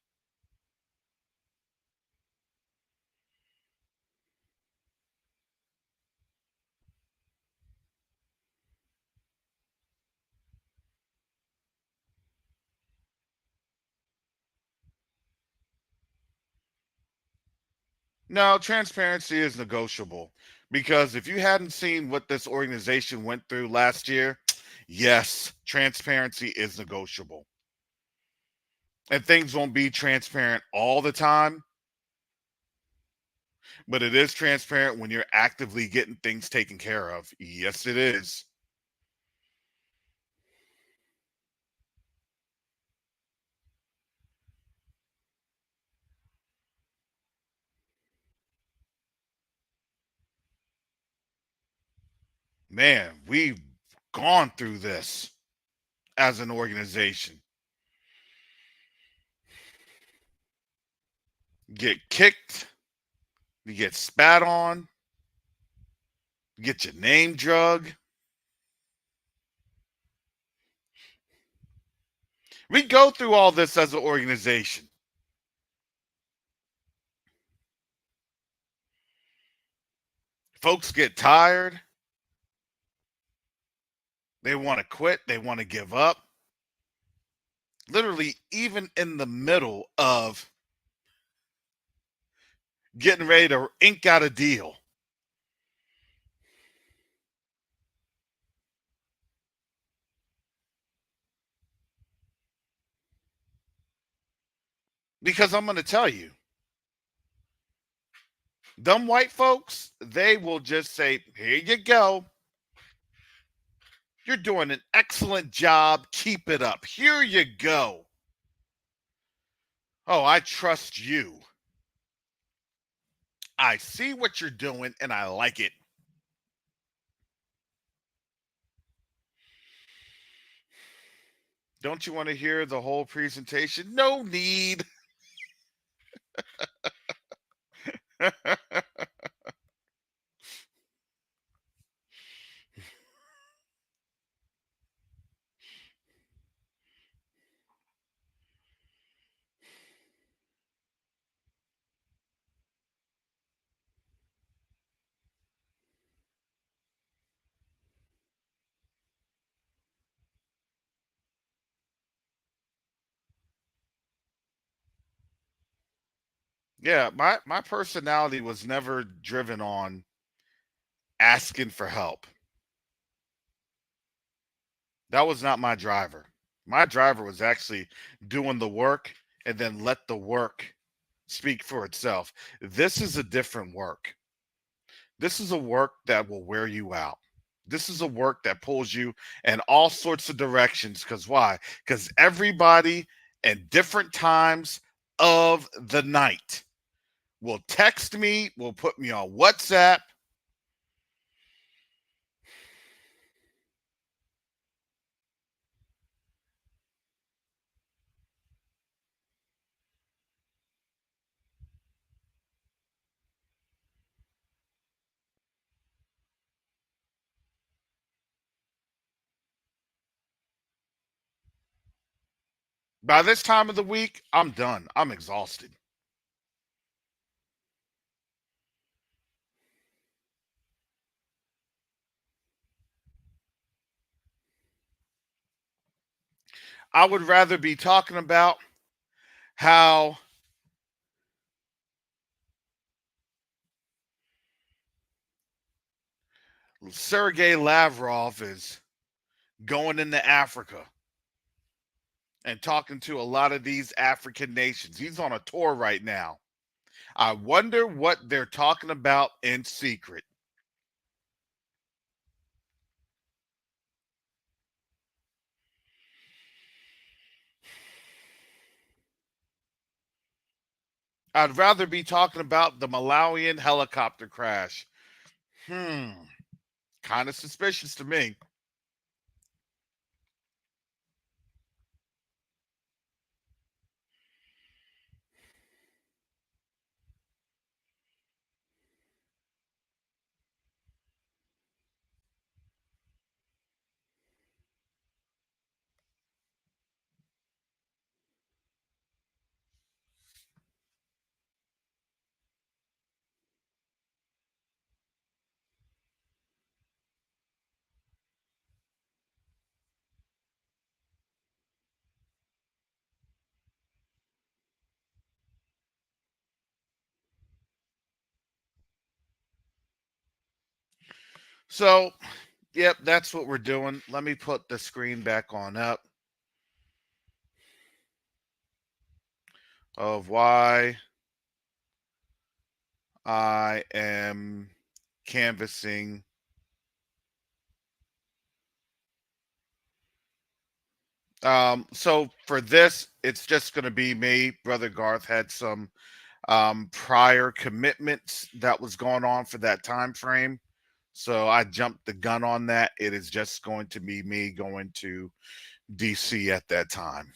No, transparency is negotiable because if you hadn't seen what this organization went through last year, yes, transparency is negotiable. And things won't be transparent all the time, but it is transparent when you're actively getting things taken care of. Yes, it is. Man, we've gone through this as an organization. Get kicked, you get spat on, you get your name drug. We go through all this as an organization. Folks get tired. They want to quit. They want to give up. Literally, even in the middle of getting ready to ink out a deal. Because I'm going to tell you, them white folks, they will just say, here you go. You're doing an excellent job. Keep it up. Here you go. Oh, I trust you. I see what you're doing and I like it. Don't you want to hear the whole presentation? No need. Yeah, my personality was never driven on asking for help. That was not my driver. My driver was actually doing the work and then let the work speak for itself. This is a different work. This is a work that will wear you out. This is a work that pulls you in all sorts of directions. Because why? Because everybody at different times of the night will text me, will put me on WhatsApp. By this time of the week, I'm done. I'm exhausted. I would rather be talking about how Sergei Lavrov is going into Africa and talking to a lot of these African nations. He's on a tour right now. I wonder what they're talking about in secret. I'd rather be talking about the Malawian helicopter crash. Kind of suspicious to me. So, yep, that's what we're doing. Let me put the screen back on up of why I am canvassing. So for this, it's just going to be me. Brother Garth had some prior commitments that was going on for that time frame. So I jumped the gun on that. It is just going to be me going to DC at that time.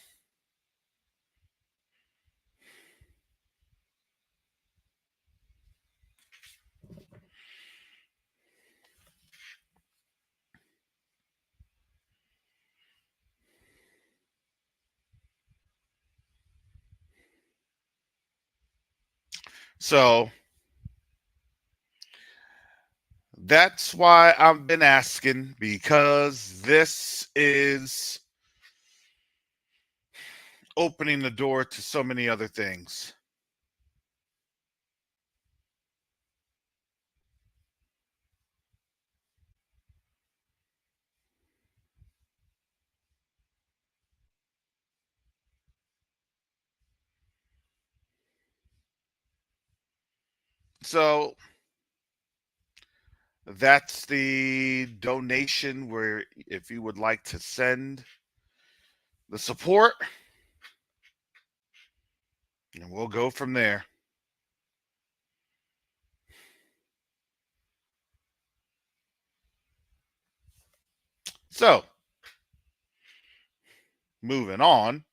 So that's why I've been asking, because this is opening the door to so many other things. So that's the donation, where if you would like to send the support, and we'll go from there. So, moving on.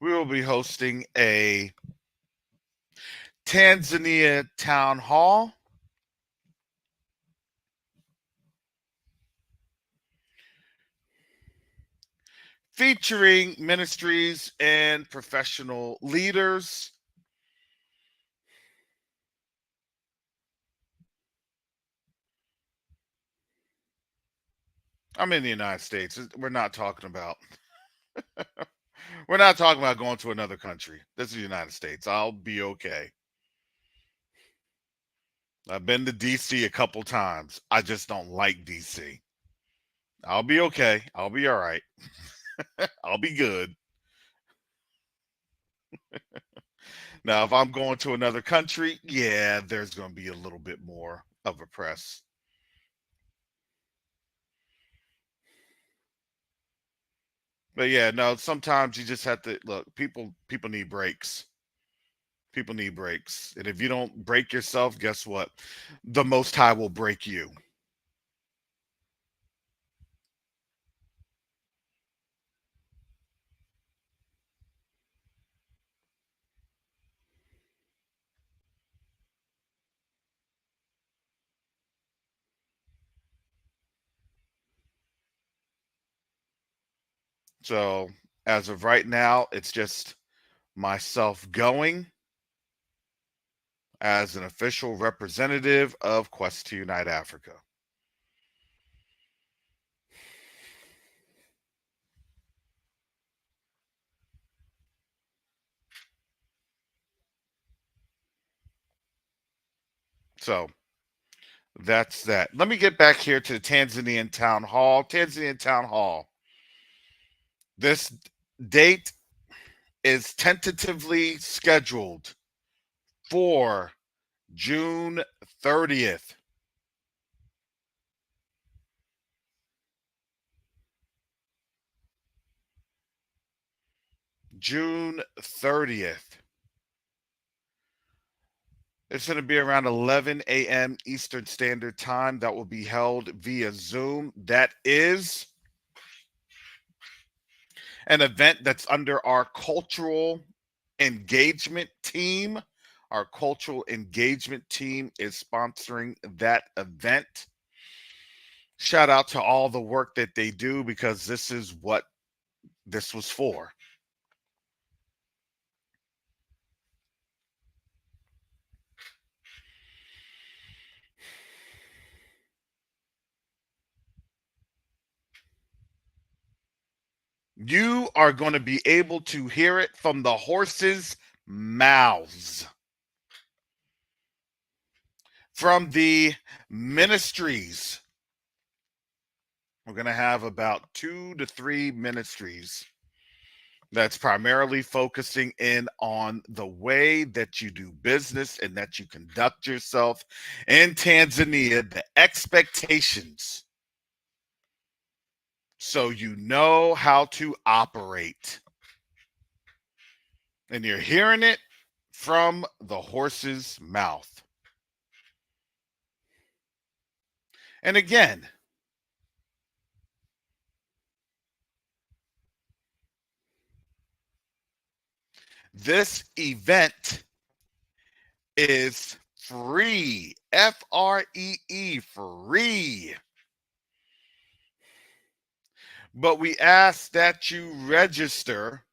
We will be hosting a Tanzania Town Hall featuring ministries and professional leaders. I'm in the United States. We're not talking about going to another country. This is the United States. I'll be okay. I've been to DC a couple times. I just don't like DC. I'll be okay. I'll be all right. I'll be good. Now, if I'm going to another country, yeah, there's going to be a little bit more of a press. But yeah, no, sometimes you just have to look, people need breaks. People need breaks. And if you don't break yourself, guess what? The Most High will break you. So as of right now, it's just myself going. as an official representative of Quest to Unite Africa. So that's that. Let me get back here to the Tanzanian Town Hall. Tanzanian Town Hall. This date is tentatively scheduled for June 30th. June 30th. It's going to be around 11 a.m. Eastern Standard Time. That will be held via Zoom. That is an event that's under our cultural engagement team. Our cultural engagement team is sponsoring that event. Shout out to all the work that they do, because this is what this was for. You are going to be able to hear it from the horses' mouths. From the ministries. We're going to have about 2 to 3 ministries that's primarily focusing in on the way that you do business and that you conduct yourself in Tanzania, the expectations, so you know how to operate. And you're hearing it from the horse's mouth. And again, this event is free. Free, free. But we ask that you register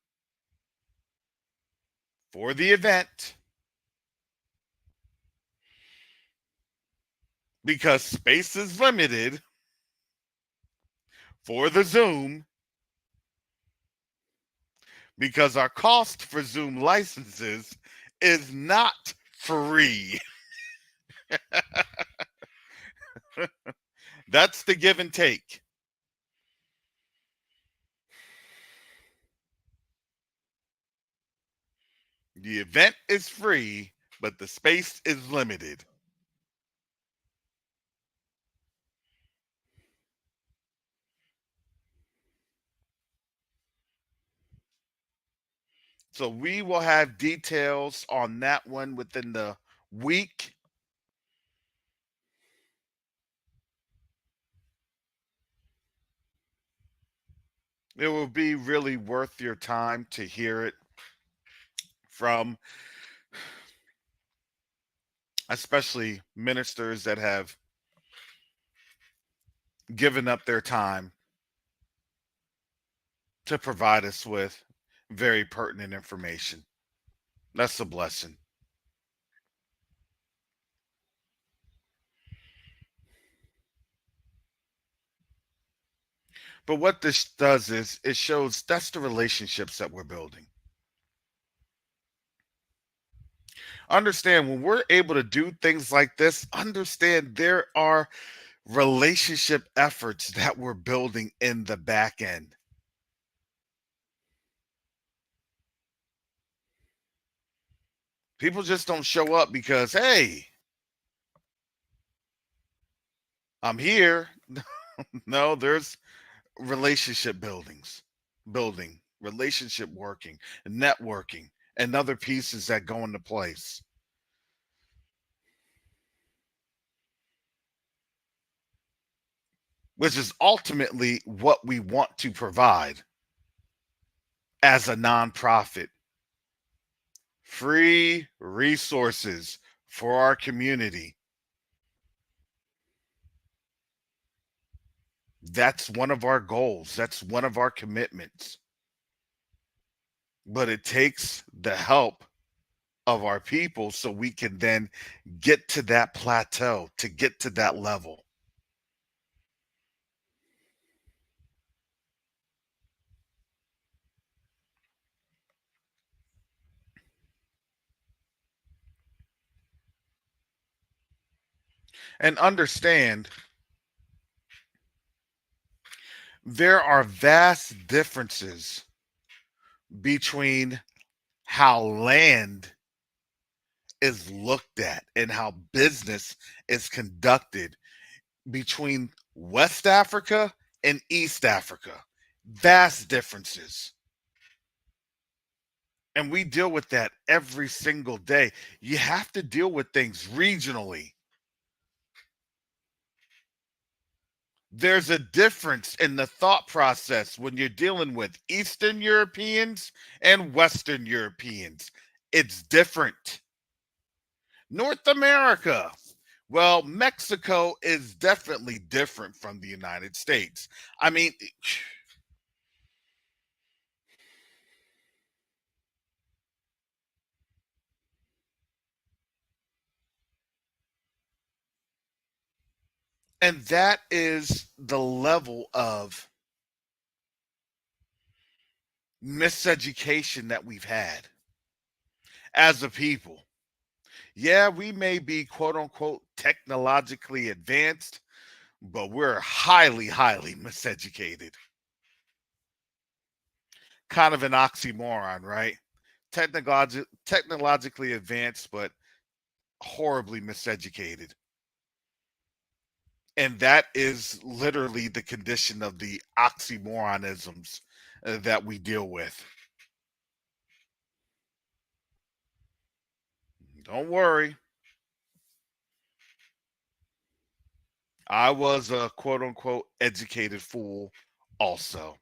for the event, because space is limited for the Zoom, because our cost for Zoom licenses is not free. That's the give and take. The event is free, but the space is limited. So we will have details on that one within the week. It will be really worth your time to hear it from especially ministers that have given up their time to provide us with very pertinent information. That's a blessing. But what this does is it shows that's the relationships that we're building. Understand, when we're able to do things like this, understand there are relationship efforts that we're building in the back end. People just don't show up because, hey, I'm here. No, there's relationship building, relationship working, networking, and other pieces that go into place. Which is ultimately what we want to provide as a nonprofit. Free resources for our community. That's one of our goals. That's one of our commitments. But it takes the help of our people so we can then get to that plateau, to get to that level. And understand there are vast differences between how land is looked at and how business is conducted between West Africa and East Africa. Vast differences. And we deal with that every single day. You have to deal with things regionally. There's a difference in the thought process when you're dealing with Eastern Europeans and Western Europeans. It's different. North America. Well, Mexico is definitely different from the United States. I mean, and that is the level of miseducation that we've had as a people. Yeah, we may be quote unquote technologically advanced, but we're highly, highly miseducated. Kind of an oxymoron, right? Technologically advanced, but horribly miseducated. And that is literally the condition of the oxymoronisms that we deal with. Don't worry. I was a quote unquote educated fool also.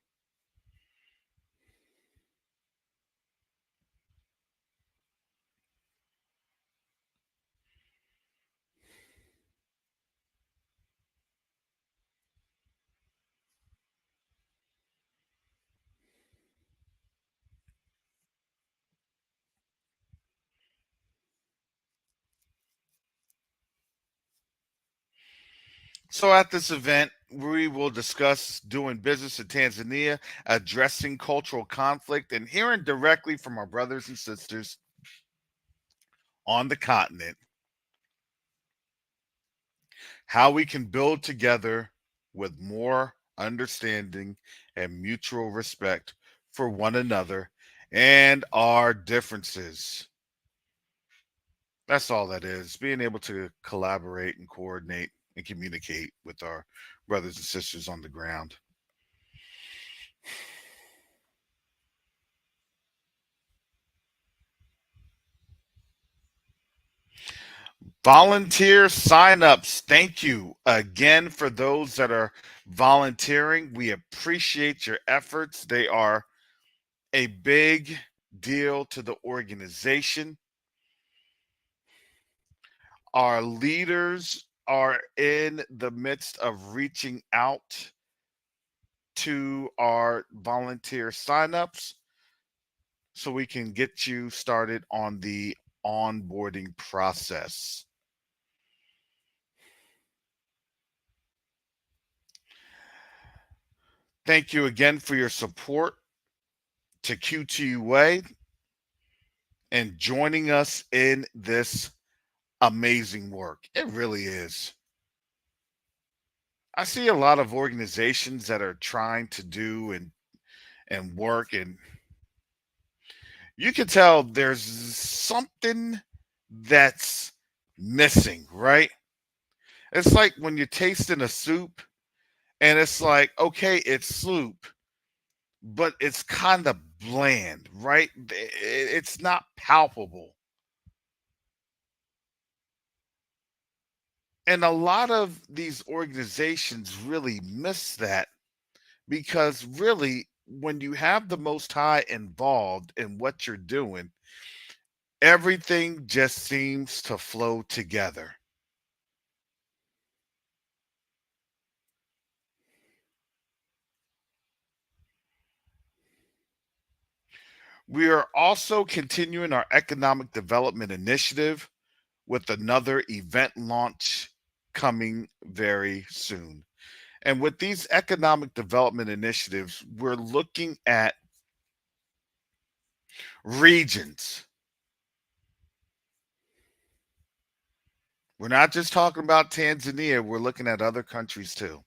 So at this event, we will discuss doing business in Tanzania, addressing cultural conflict, and hearing directly from our brothers and sisters on the continent how we can build together with more understanding and mutual respect for one another and our differences. That's all that is. Being able to collaborate and coordinate and communicate with our brothers and sisters on the ground. Volunteer signups. Thank you again for those that are volunteering. We appreciate your efforts. They are a big deal to the organization. Our leaders are in the midst of reaching out to our volunteer signups so we can get you started on the onboarding process. Thank you again for your support to Q2UA and joining us in this amazing work. It really is. I see a lot of organizations that are trying to do and work, and you can tell there's something that's missing, right? It's like when you're tasting a soup and it's like, okay, it's soup, but it's kind of bland, right? It's not palpable. And a lot of these organizations really miss that because really, when you have the Most High involved in what you're doing, everything just seems to flow together. We are also continuing our economic development initiative with another event launch coming very soon. And with these economic development initiatives, we're looking at regions. We're not just talking about Tanzania, we're looking at other countries too.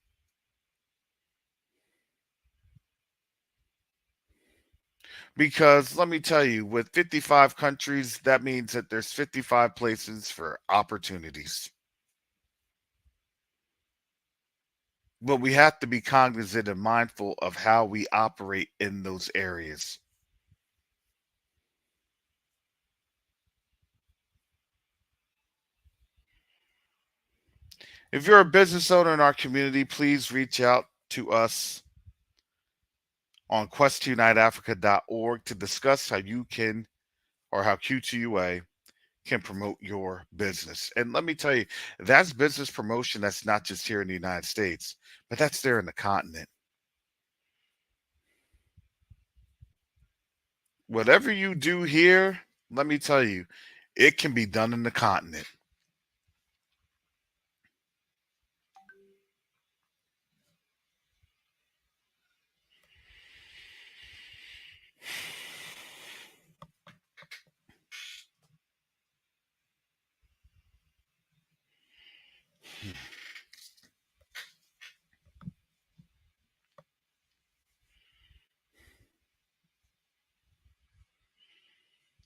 Because let me tell you, with 55 countries, that means that there's 55 places for opportunities. But we have to be cognizant and mindful of how we operate in those areas. If you're a business owner in our community, please reach out to us on quest2uniteafrica.org to discuss how you can, or how Q2UA can promote your business. And let me tell you, that's business promotion that's not just here in the United States, but that's there in the continent. Whatever you do here, let me tell you, it can be done in the continent.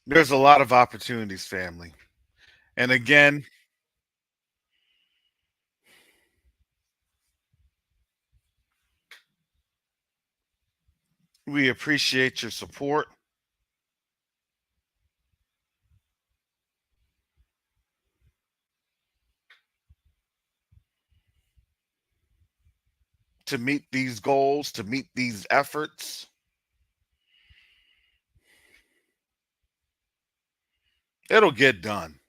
There's a lot of opportunities, family. And again, we appreciate your support. To meet these goals, to meet these efforts. It'll get done.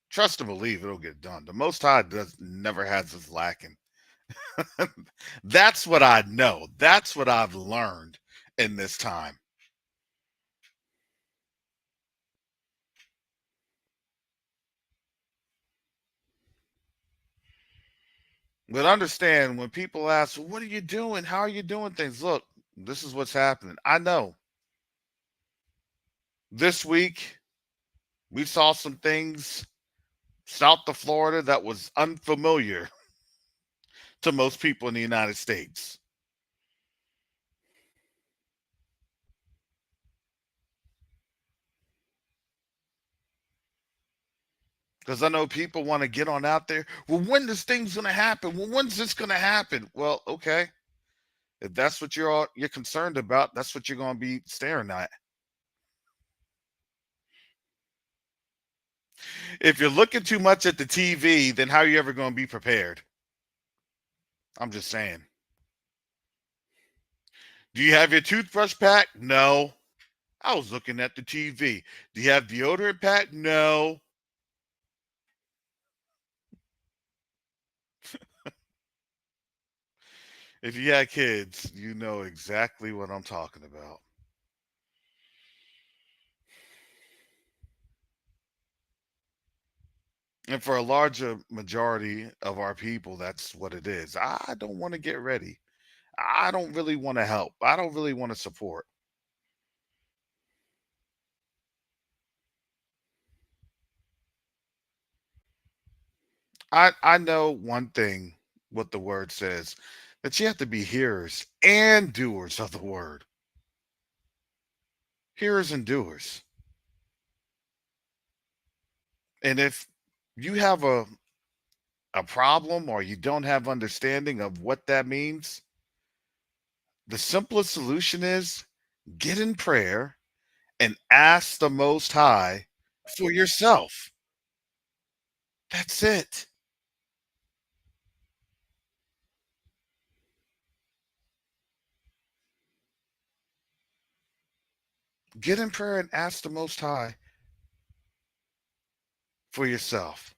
Trust and believe it'll get done. The Most High does never has us lacking. That's what I know. That's what I've learned in this time. But understand when people ask, well, what are you doing? How are you doing things? Look, this is what's happening. I know. This week, we saw some things south of Florida that was unfamiliar to most people in the United States. Because I know people want to get on out there. Well, when this thing's going to happen? Well, when's this going to happen? Well, okay. If that's what you're concerned about, that's what you're going to be staring at. If you're looking too much at the TV, then how are you ever going to be prepared? I'm just saying. Do you have your toothbrush pack? No. I was looking at the TV. Do you have deodorant pack? No. If you had kids, you know exactly what I'm talking about. And for a larger majority of our people, that's what it is. I don't want to get ready. I don't really want to help. I don't really want to support. I know one thing what the word says, that you have to be hearers and doers of the word. Hearers and doers. And if you have a problem or you don't have understanding of what that means, the simplest solution is get in prayer and ask the Most High for yourself. That's it. Get in prayer and ask the Most High for yourself.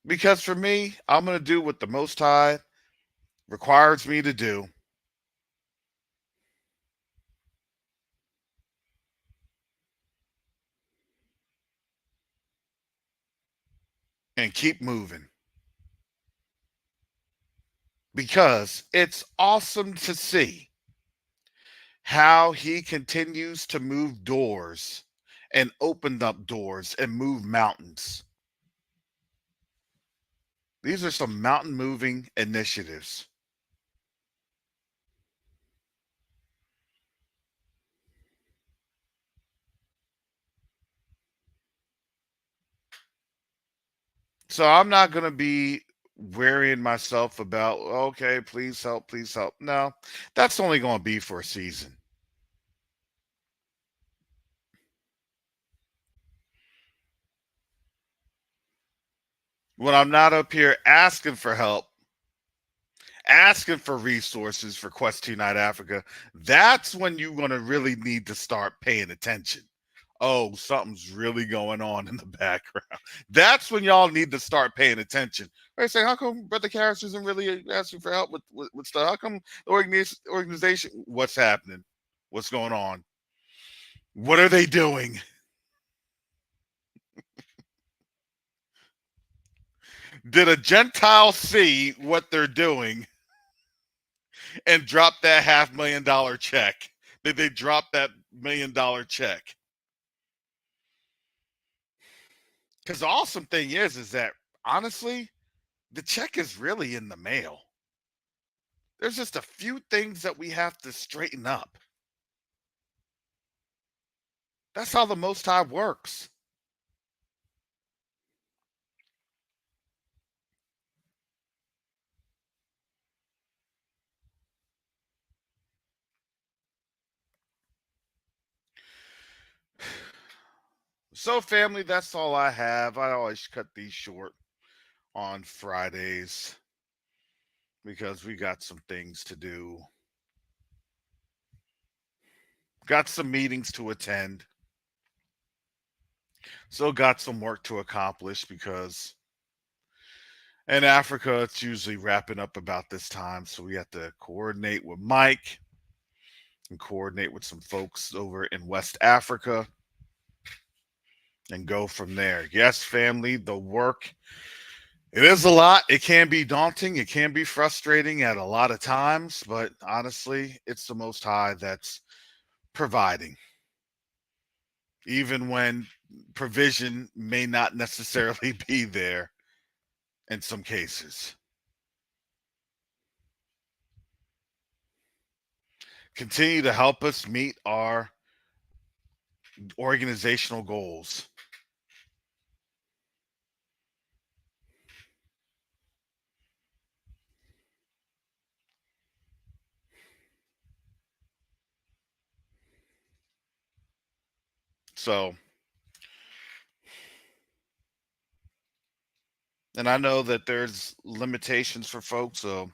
Because for me, I'm going to do what the Most High requires me to do. and keep moving. Because it's awesome to see how he continues to move doors and open up doors and move mountains. These are some mountain moving initiatives. So I'm not going to be wearying myself about, okay, please help, please help. No, that's only going to be for a season. When I'm not up here asking for help, asking for resources for Quest Unite Africa, that's when you're going to really need to start paying attention. Oh, something's really going on in the background. That's when y'all need to start paying attention. They say, how come Brother Karras isn't really asking for help with stuff? How come the organization, what's happening? What's going on? What are they doing? Did a Gentile see what they're doing and drop that $500,000 check? Did they drop that $1 million check? Because the awesome thing is that honestly, the check is really in the mail. There's just a few things that we have to straighten up. That's how the Most High works. So, family, that's all I have. I always cut these short on Fridays because we got some things to do. Got some meetings to attend. Still got some work to accomplish because in Africa, it's usually wrapping up about this time. So we have to coordinate with Mike and coordinate with some folks over in West Africa and go from there. Yes, family, the work, it is a lot. It can be daunting. It can be frustrating at a lot of times, but honestly, it's the Most High that's providing. Even when provision may not necessarily be there in some cases. Continue to help us meet our organizational goals. So, and I know that there's limitations for folks. So,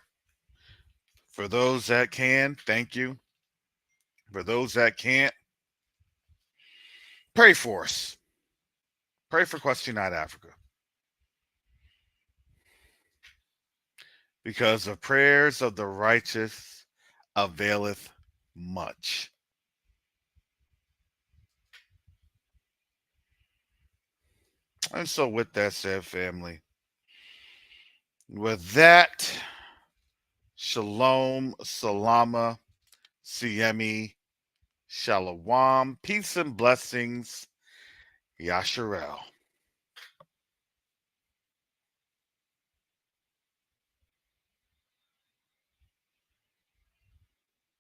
for those that can, thank you. For those that can't, pray for us. Pray for Quest Unite Africa. Because the prayers of the righteous availeth much. And so, with that said, family, with that, shalom, salama, siemi, shalom, peace and blessings, Yasharel.